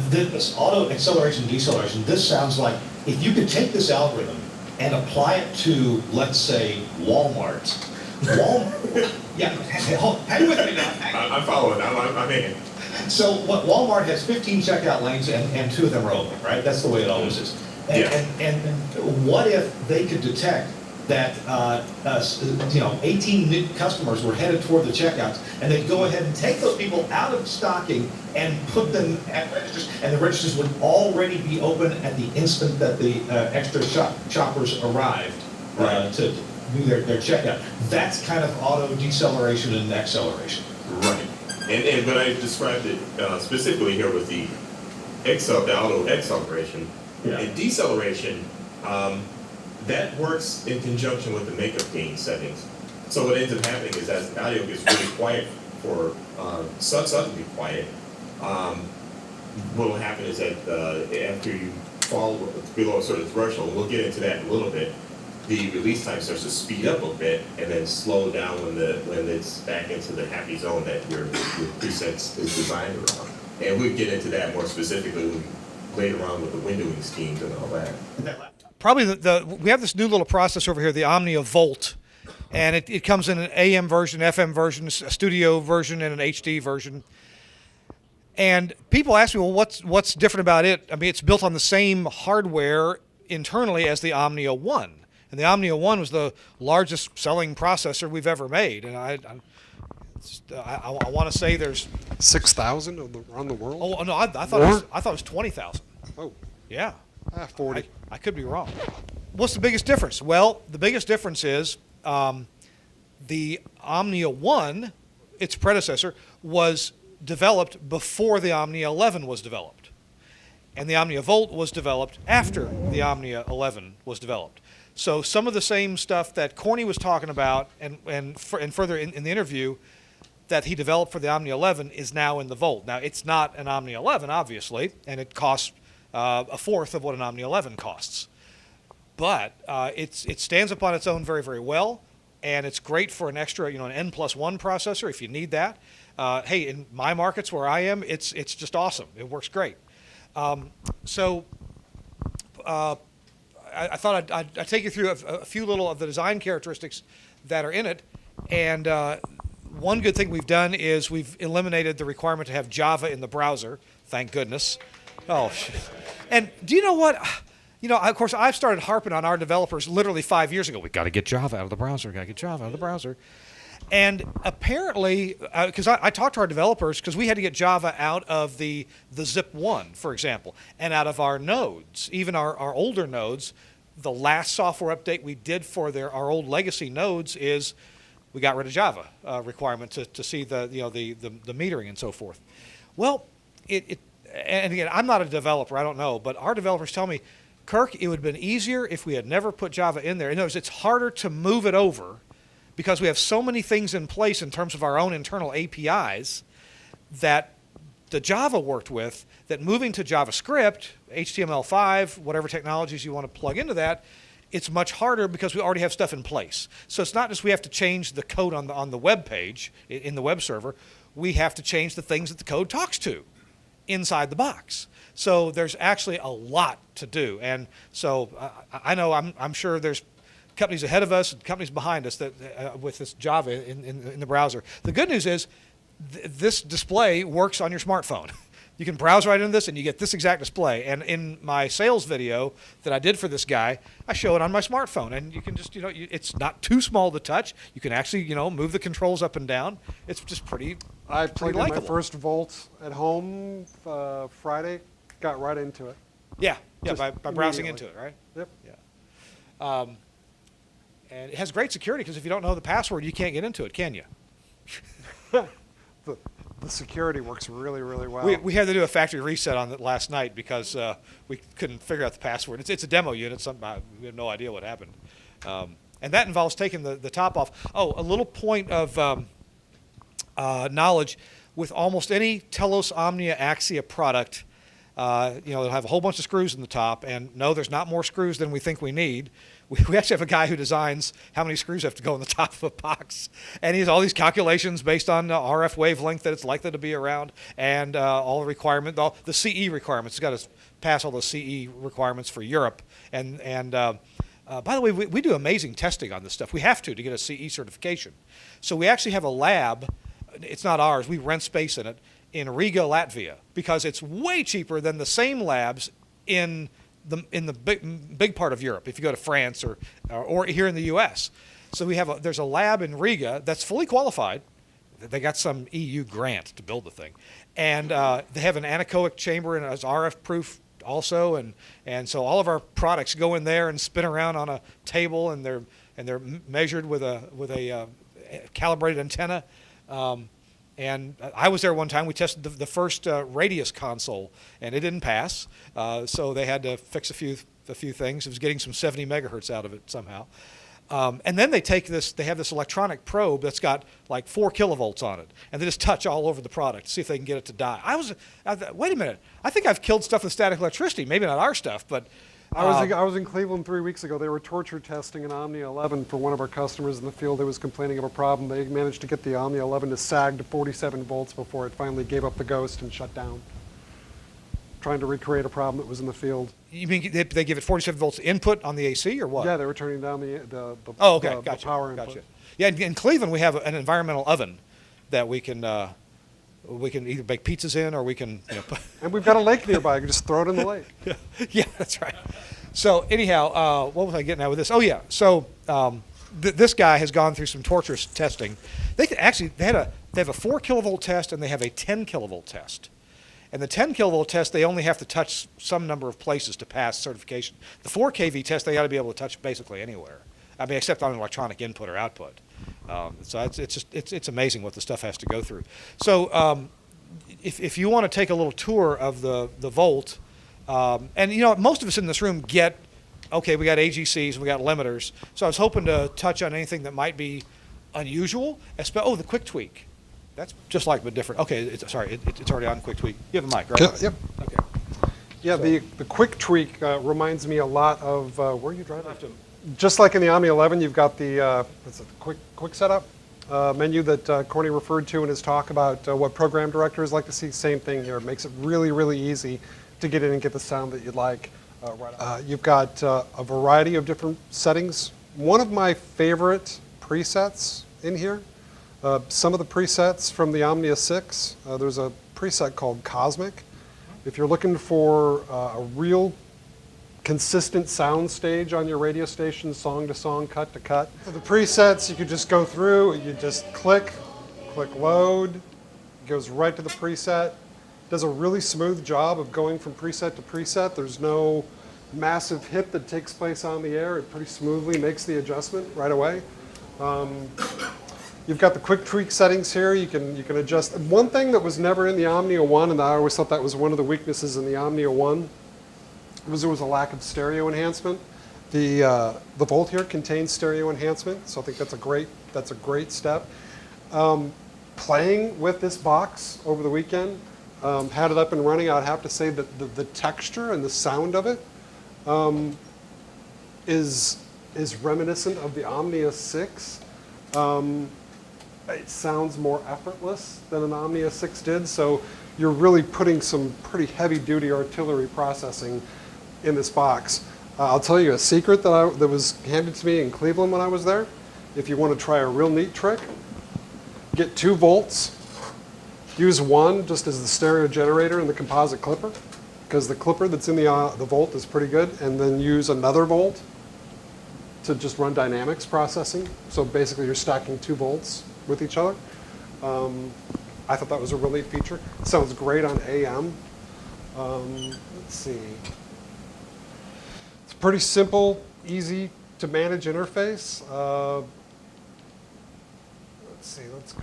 This auto acceleration, deceleration, this sounds like if you could take this algorithm and apply it to, let's say, Walmart. Yeah, hang with me now. I'm following, I'm hanging. So what Walmart has 15 checkout lanes and 2 of them are open, right? That's the way it always is. And what if they could detect that 18 new customers were headed toward the checkouts, and they'd go ahead and take those people out of stocking and put them at registers, and the registers would already be open at the instant that the extra shoppers arrived to do their checkout. That's kind of auto deceleration and acceleration. Right. And when I described it specifically here with the auto acceleration and deceleration, that works in conjunction with the makeup gain settings. So what ends up happening is as the audio gets really quiet for suddenly quiet, what will happen is that after you fall below a certain threshold, we'll get into that in a little bit, the release time starts to speed up a bit and then slow down when it's back into the happy zone that your presets is designed around. And we'll get into that more specifically when we play around with the windowing schemes and all that. Probably we have this new little process over here, the Omnia Volt, and it comes in an AM version, FM version, a studio version, and an HD version. And people ask me, well, what's different about it? I mean, it's built on the same hardware internally as the Omnia 1. And the Omnia 1 was the largest selling processor we've ever made. And I want to say there's 6,000 around the world. Oh no, I thought it was 20,000. Oh, yeah, 40. I could be wrong. What's the biggest difference? Well, the biggest difference is the Omnia 1, its predecessor, was developed before the Omnia 11 was developed. And the Omnia Volt was developed after the Omnia 11 was developed. So some of the same stuff that Corny was talking about and further in the interview that he developed for the Omnia 11 is now in the Volt. Now, it's not an Omnia 11, obviously, and it costs a fourth of what an Omnia 11 costs. But it stands up on its own very, very well, and it's great for an extra, an N+1 processor if you need that. Hey, in my markets where I am, it's just awesome. It works great. I thought I'd take you through a few little of the design characteristics that are in it. And one good thing we've done is we've eliminated the requirement to have Java in the browser. Thank goodness. Oh, shit. And do you know what? Of course, I've started harping on our developers literally 5 years ago. We got to get Java out of the browser. Got to get Java out of the browser. And apparently, because I talked to our developers, because we had to get Java out of the Zip 1, for example, and out of our nodes, even our older nodes. The last software update we did for our old legacy nodes is we got rid of Java requirement to see the metering and so forth. Well, and again, I'm not a developer, I don't know, but our developers tell me, Kirk, it would have been easier if we had never put Java in there. In other words, it's harder to move it over because we have so many things in place in terms of our own internal APIs that the Java worked with, that moving to JavaScript, HTML5, whatever technologies you want to plug into that, it's much harder because we already have stuff in place. So it's not just we have to change the code on the web page, in the web server, we have to change the things that the code talks to inside the box. So there's actually a lot to do. And so I know I'm sure there's companies ahead of us and companies behind us that with this Java in the browser. The good news is this display works on your smartphone. You can browse right into this and you get this exact display. And in my sales video that I did for this guy, I show it on my smartphone. And you can just, it's not too small to touch. You can actually, move the controls up and down. It's just pretty I played likable. my first Volt at home Friday, got right into it. Yeah, by browsing into it, right? Yep. Yeah. And it has great security because if you don't know the password, you can't get into it, can you? The security works really, really well. We had to do a factory reset on it last night because we couldn't figure out the password. It's a demo unit. We have no idea what happened. And that involves taking the top off. Oh, a little point of knowledge. With almost any Telos Omnia Axia product, they'll have a whole bunch of screws in the top. And no, there's not more screws than we think we need. We actually have a guy who designs how many screws have to go in the top of a box. And he has all these calculations based on the RF wavelength that it's likely to be around and all the requirements, all the CE requirements. He's got to pass all the CE requirements for Europe. And by the way, we do amazing testing on this stuff. We have to get a CE certification. So we actually have a lab. It's not ours. We rent space in it in Riga, Latvia, because it's way cheaper than the same labs in the big part of Europe, if you go to France or here in the U.S. So there's a lab in Riga that's fully qualified. They got some EU grant to build the thing, and they have an anechoic chamber and it's RF proof also, and so all of our products go in there and spin around on a table, and they're measured with a calibrated antenna. And I was there one time. We tested the first Radius console, and it didn't pass. So they had to fix a few things. It was getting some 70 megahertz out of it somehow. And then they have this electronic probe that's got like 4 kilovolts on it, and they just touch all over the product to see if they can get it to die. I thought, wait a minute. I think I've killed stuff with static electricity. Maybe not our stuff, but I was in Cleveland 3 weeks ago. They were torture testing an Omnia 11 for one of our customers in the field that was complaining of a problem. They managed to get the Omnia 11 to sag to 47 volts before it finally gave up the ghost and shut down. Trying to recreate a problem that was in the field. You mean they give it 47 volts input on the AC or what? Yeah, they were turning down the Oh, okay, the gotcha. power input. Gotcha. Yeah, in Cleveland we have an environmental oven that we can either bake pizzas in or we can. And we've got a lake nearby. You can just throw it in the lake. Yeah, that's right. So anyhow, what was I getting at with this? Oh yeah, so this guy has gone through some torturous testing. They have a 4 kilovolt test and they have a 10 kilovolt test. And the 10 kilovolt test, they only have to touch some number of places to pass certification. The 4 kV test, they ought to be able to touch basically anywhere. I mean, except on an electronic input or output. So it's amazing what the stuff has to go through. So if you want to take a little tour of the Volt, and most of us in this room get, okay, we got AGCs and we got limiters. So I was hoping to touch on anything that might be unusual. The quick tweak. That's just like but different. Okay, it's already on quick tweak. You have a mic, right? Yep. Okay. Yeah, the quick tweak reminds me a lot of where are you driving? Just like in the Omni 11, you've got the quick setup menu that Corny referred to in his talk about what program directors like to see. Same thing here. It makes it really, really easy to get in and get the sound that you'd like. You've got a variety of different settings. One of my favorite presets in here, some of the presets from the Omnia 6, there's a preset called Cosmic. If you're looking for a real consistent sound stage on your radio station, song to song, cut to cut. For the presets, you could just go through, you just click load, it goes right to the preset. Does a really smooth job of going from preset to preset. There's no massive hit that takes place on the air. It pretty smoothly makes the adjustment right away. You've got the quick tweak settings here. You can adjust. One thing that was never in the Omnia 1, and I always thought that was one of the weaknesses in the Omnia 1, was there was a lack of stereo enhancement. The Volt here contains stereo enhancement, so I think that's a great step. Playing with this box over the weekend, had it up and running, I'd have to say that the texture and the sound of it is reminiscent of the Omnia 6. It sounds more effortless than an Omnia 6 did, so you're really putting some pretty heavy-duty artillery processing in this box. I'll tell you a secret that was handed to me in Cleveland when I was there. If you want to try a real neat trick, get 2 volts, use one just as the stereo generator in the composite clipper, because the clipper that's in the Volt is pretty good, and then use another volt to just run dynamics processing. So basically you're stacking 2 volts with each other. I thought that was a really neat feature. It sounds great on AM. Let's see. It's a pretty simple, easy to manage interface. Let's see, let's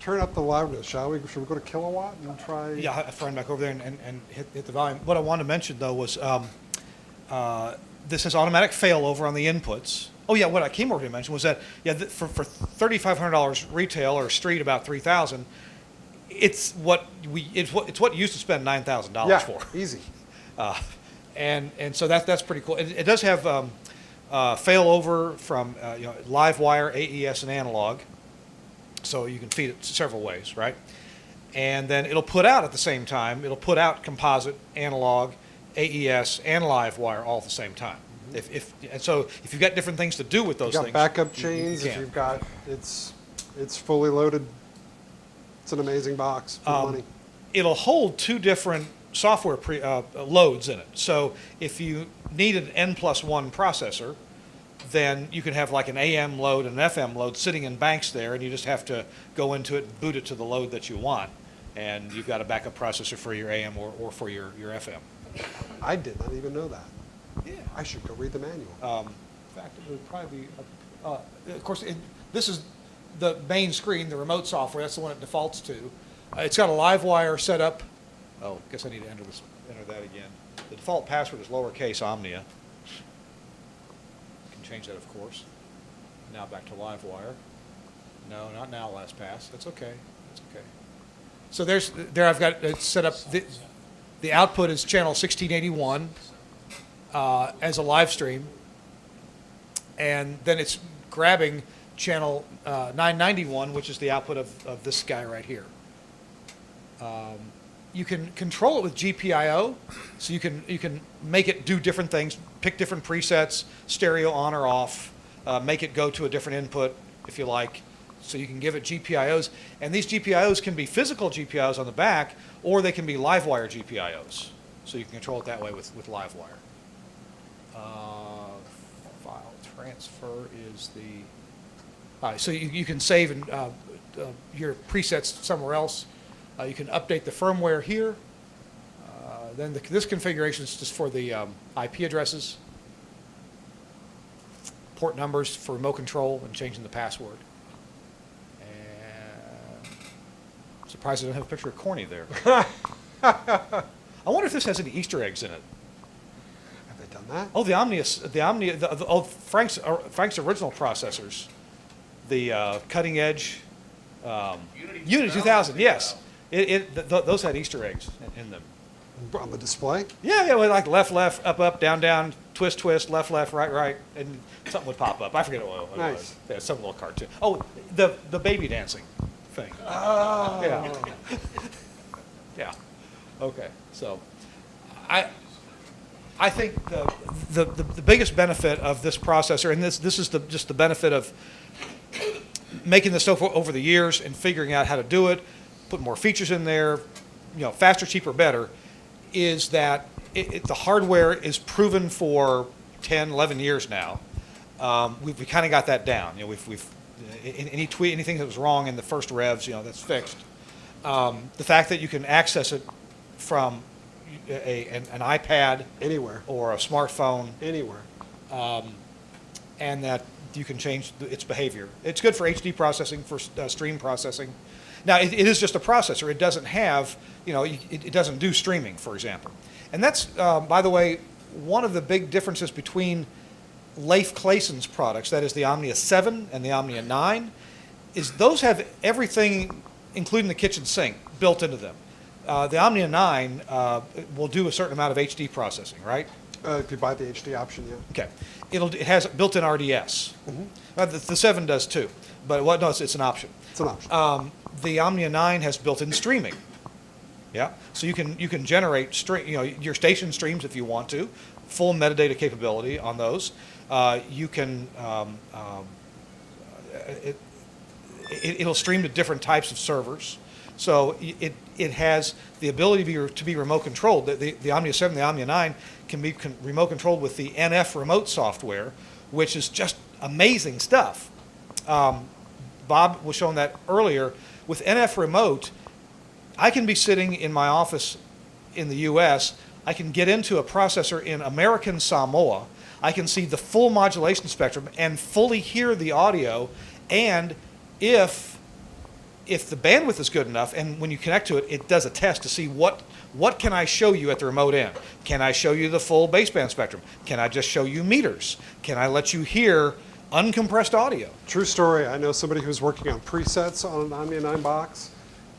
turn up the loudness, shall we? Should we go to kilowatt and try? Yeah, I have a friend back over there and hit the volume. What I wanted to mention though was this has automatic failover on the inputs. Oh yeah, what I came over to mention was that for $3,500 retail or street about $3,000, it's what you used to spend $9,000 for. Easy. And so that's pretty cool. It does have failover from live wire, AES, and analog, so you can feed it several ways, right? And then it'll put out at the same time. It'll put out composite, analog, AES, and live wire all at the same time. So if you've got different things to do with those things, you've got backup chains. If you've got it's fully loaded. It's an amazing box for money. It'll hold 2 different software loads in it. So if you need an N+1 processor, then you can have like an AM load and an FM load sitting in banks there, and you just have to go into it and boot it to the load that you want, and you've got a backup processor for your AM or for your FM. I did not even know that. Yeah. I should go read the manual. In fact, it would probably be, of course, this is the main screen, the remote software. That's the one it defaults to. It's got a live wire set up. Oh, I guess I need to enter that again. The default password is lowercase Omnia. You can change that, of course. Now back to live wire. No, not now, LastPass. That's okay. That's okay. So there I've got it set up. The output is channel 1681. as a live stream, and then it's grabbing channel 991, which is the output of this guy right here. You can control it with GPIO, so you can make it do different things, pick different presets, stereo on or off, make it go to a different input if you like. So you can give it GPIOs, and these GPIOs can be physical GPIOs on the back, or they can be LiveWire GPIOs. So you can control it that way with LiveWire. File transfer is the. So you can save your presets somewhere else. You can update the firmware here. Then this configuration is just for the IP addresses, port numbers for remote control, and changing the password. And I'm surprised I don't have a picture of Corny there. I wonder if this has any Easter eggs in it. Have they done that? Oh, Frank's original processors, the cutting edge Unity 2000. Yes, those had Easter eggs in them. On the display? Yeah, like left, up, down, twist, left, right, and something would pop up. I forget what it Nice. was. Yeah, some little cartoon. Oh, the baby dancing thing. Oh. Yeah. Yeah. Okay. So, I think the biggest benefit of this processor, and this is just the benefit of making this stuff over the years and figuring out how to do it, put more features in there, faster, cheaper, better, is that the hardware is proven for 10, 11 years now. We kind of got that down. Anything that was wrong in the first revs, that's fixed. The fact that you can access it from an iPad anywhere or a smartphone anywhere, and that you can change its behavior. It's good for HD processing, for stream processing. Now, it is just a processor. It doesn't have, it doesn't do streaming, for example. And that's, by the way, one of the big differences between Leif Claeson's products, that is the Omnia 7 and the Omnia 9, is those have everything, including the kitchen sink, built into them. The Omnia 9 will do a certain amount of HD processing, right? If you buy the HD option, yeah. Okay. It has built-in RDS. Mm-hmm. The 7 does too, but no, it's an option. It's an option. The Omnia 9 has built-in streaming. Yeah, so you can generate your station streams if you want to, full metadata capability on those. You can it'll stream to different types of servers. So it has the ability to be remote controlled. The Omnia 7, the Omnia 9 can be remote controlled with the NF remote software, which is just amazing stuff. Bob was showing that earlier. With NF remote, I can be sitting in my office in the US, I can get into a processor in American Samoa, I can see the full modulation spectrum and fully hear the audio, and if the bandwidth is good enough, and when you connect to it, it does a test to see what can I show you at the remote end. Can I show you the full baseband spectrum? Can I just show you meters? Can I let you hear uncompressed audio? True story. I know somebody who's working on presets on an Omnia 9 box.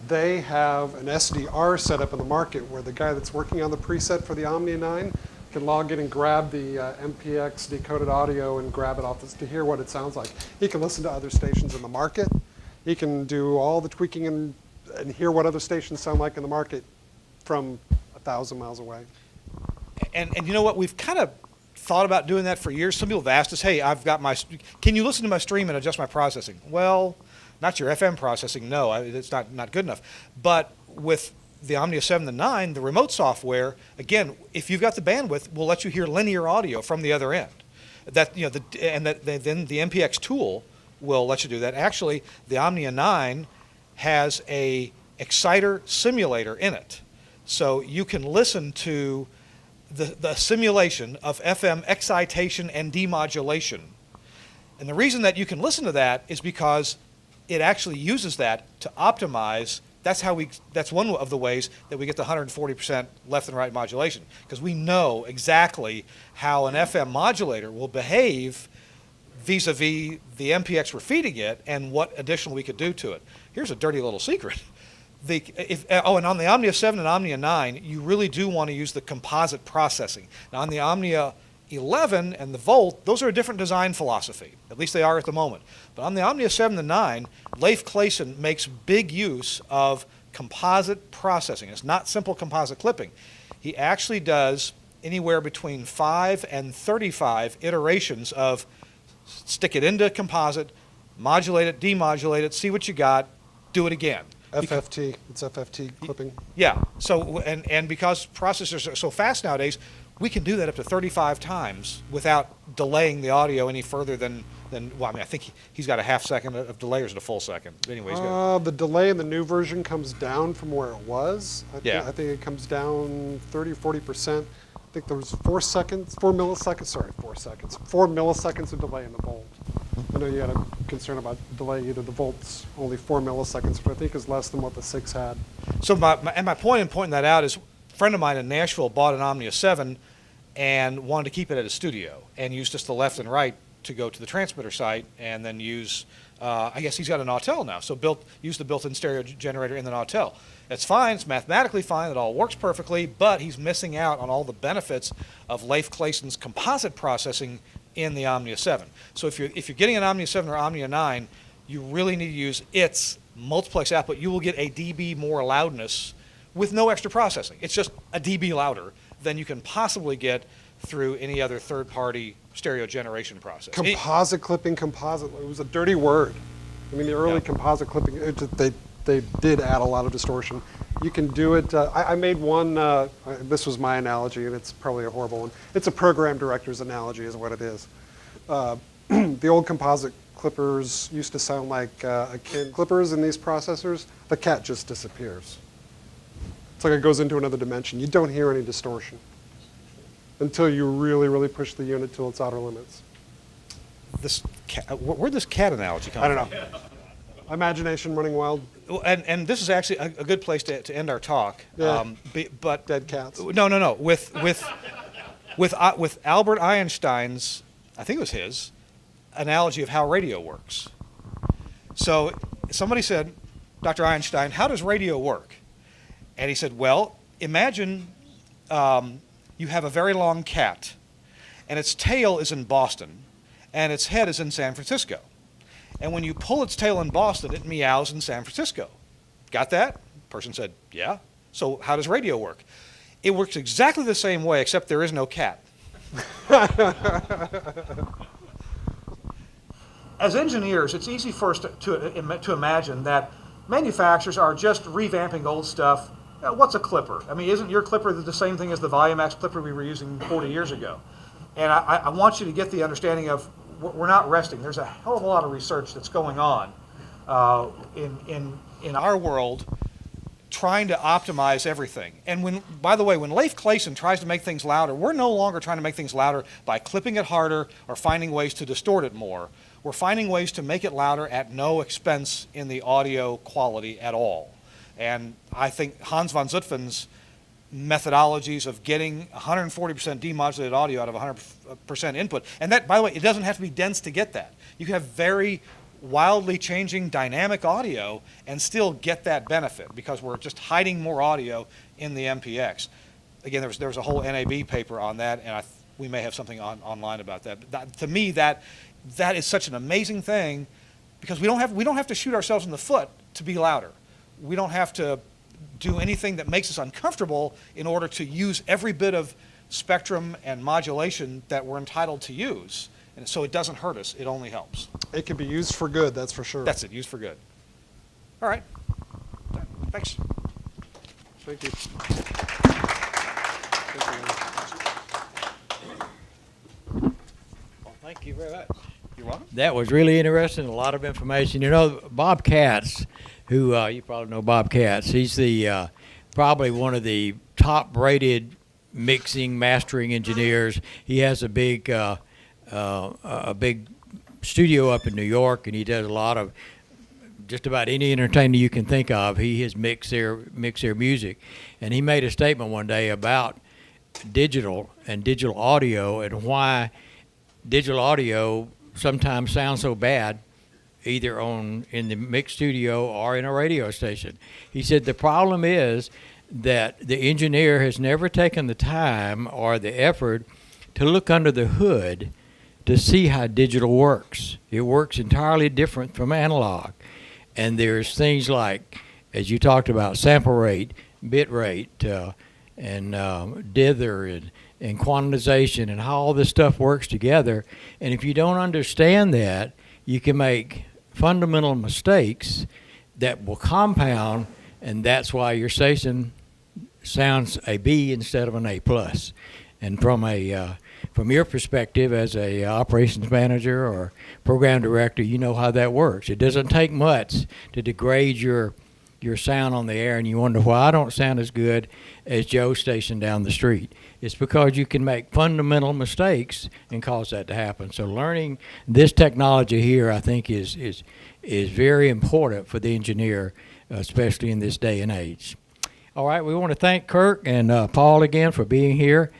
They have an SDR set up in the market where the guy that's working on the preset for the Omnia 9 can log in and grab the MPX decoded audio and grab it off to hear what it sounds like. He can listen to other stations in the market. He can do all the tweaking and hear what other stations sound like in the market from 1,000 miles away. And you know what? We've kind of thought about doing that for years. Some people have asked us, hey, can you listen to my stream and adjust my processing? Well, not your FM processing, no, it's not good enough. But with the Omnia 7 and 9, the remote software, again, if you've got the bandwidth, will let you hear linear audio from the other end. Then the MPX tool will let you do that. Actually, the Omnia 9 has a exciter simulator in it. So you can listen to the simulation of FM excitation and demodulation. And the reason that you can listen to that is because it actually uses that to optimize. That's one of the ways that we get the 140% left and right modulation, because we know exactly how an FM modulator will behave vis-a-vis the MPX we're feeding it and what additional we could do to it. Here's a dirty little secret. And on the Omnia 7 and Omnia 9, you really do want to use the composite processing. Now, on the Omnia 11 and the Volt, those are a different design philosophy. At least they are at the moment. But on the Omnia 7 and 9, Leif Clayson makes big use of composite processing. It's not simple composite clipping. He actually does anywhere between 5 and 35 iterations of stick it into composite, modulate it, demodulate it, see what you got, do it again. FFT, it's FFT clipping. Yeah, so, and because processors are so fast nowadays, we can do that up to 35 times without delaying the audio any further than well, I mean, I think he's got a half second of delay, or is it a full second? Anyways, The delay in the new version comes down from where it was. I think it comes down 30-40%. I think there was 4 milliseconds of delay in the Volt. I know you had a concern about delay. Either the Volt's only 4 milliseconds, but I think is less than what the 6 had. So my point in pointing that out is, a friend of mine in Nashville bought an Omnia 7 and wanted to keep it at his studio and use just the left and right to go to the transmitter site, and then use, I guess he's got an Autel now, so use the built-in stereo generator in the Autel. It's fine, it's mathematically fine, it all works perfectly, but he's missing out on all the benefits of Leif Clayson's composite processing in the Omnia 7. So if you're getting an Omnia 7 or Omnia 9, you really need to use its multiplex output. You will get a dB more loudness with no extra processing. It's just a dB louder than you can possibly get through any other third-party stereo generation process. Composite clipping, it was a dirty word. I mean, the early composite clipping, they did add a lot of distortion. You can do it, I made one, this was my analogy, and it's probably a horrible one. It's a program director's analogy is what it is. The old composite clippers used to sound like clippers in these processors. The cat just disappears. It's like it goes into another dimension. You don't hear any distortion until you really, really push the unit to its outer limits. Where'd this cat analogy come from? I don't know. Imagination running wild. And this is actually a good place to end our talk. Yeah. But dead cats. No. With Albert Einstein's, I think it was his, analogy of how radio works. So somebody said, Dr. Einstein, how does radio work? And he said, well, imagine you have a very long cat, and its tail is in Boston, and its head is in San Francisco. And when you pull its tail in Boston, it meows in San Francisco. Got that? Person said, yeah. So how does radio work? It works exactly the same way, except there is no cat. As engineers, it's easy for us to imagine that manufacturers are just revamping old stuff. What's a clipper? I mean, isn't your clipper the same thing as the Volumax clipper we were using 40 years ago? And I want you to get the understanding of we're not resting. There's a hell of a lot of research that's going on in our world, trying to optimize everything. And by the way, when Leif Clayson tries to make things louder, we're no longer trying to make things louder by clipping it harder or finding ways to distort it more. We're finding ways to make it louder at no expense in the audio quality at all. And I think Hans von Zutphen's methodologies of getting 140% demodulated audio out of 100% input, and that, by the way, it doesn't have to be dense to get that. You can have very wildly changing dynamic audio and still get that benefit because we're just hiding more audio in the MPX. Again, there was a whole NAB paper on that, and we may have something online about that. But to me, that is such an amazing thing because we don't have to shoot ourselves in the foot to be louder. We don't have to do anything that makes us uncomfortable in order to use every bit of spectrum and modulation that we're entitled to use. And so it doesn't hurt us, it only helps. It can be used for good, that's for sure. That's it, used for good. All right. Thanks. Thank you. Well, thank you very much. You're welcome. That was really interesting, a lot of information. You know, Bob Katz, who you probably know Bob Katz, he's the probably one of the top-rated mixing, mastering engineers. He has a big studio up in New York, and he does a lot of just about any entertainer you can think of. He has mixed their music, and he made a statement one day about digital and digital audio and why digital audio sometimes sounds so bad either in the mix studio or in a radio station. He said the problem is that the engineer has never taken the time or the effort to look under the hood to see how digital works. It works entirely different from analog. And there's things like, as you talked about, sample rate, bit rate, and dither and quantization and how all this stuff works together. And if you don't understand that, you can make fundamental mistakes that will compound, and that's why your station sounds a B instead of an A plus. And from your perspective as a operations manager or program director, you know how that works. It doesn't take much to degrade your sound on the air, and you wonder why I don't sound as good as Joe's station down the street. It's because you can make fundamental mistakes and cause that to happen. So learning this technology here, I think, is very important for the engineer, especially in this day and age. All right, we want to thank Kirk and Paul again for being here.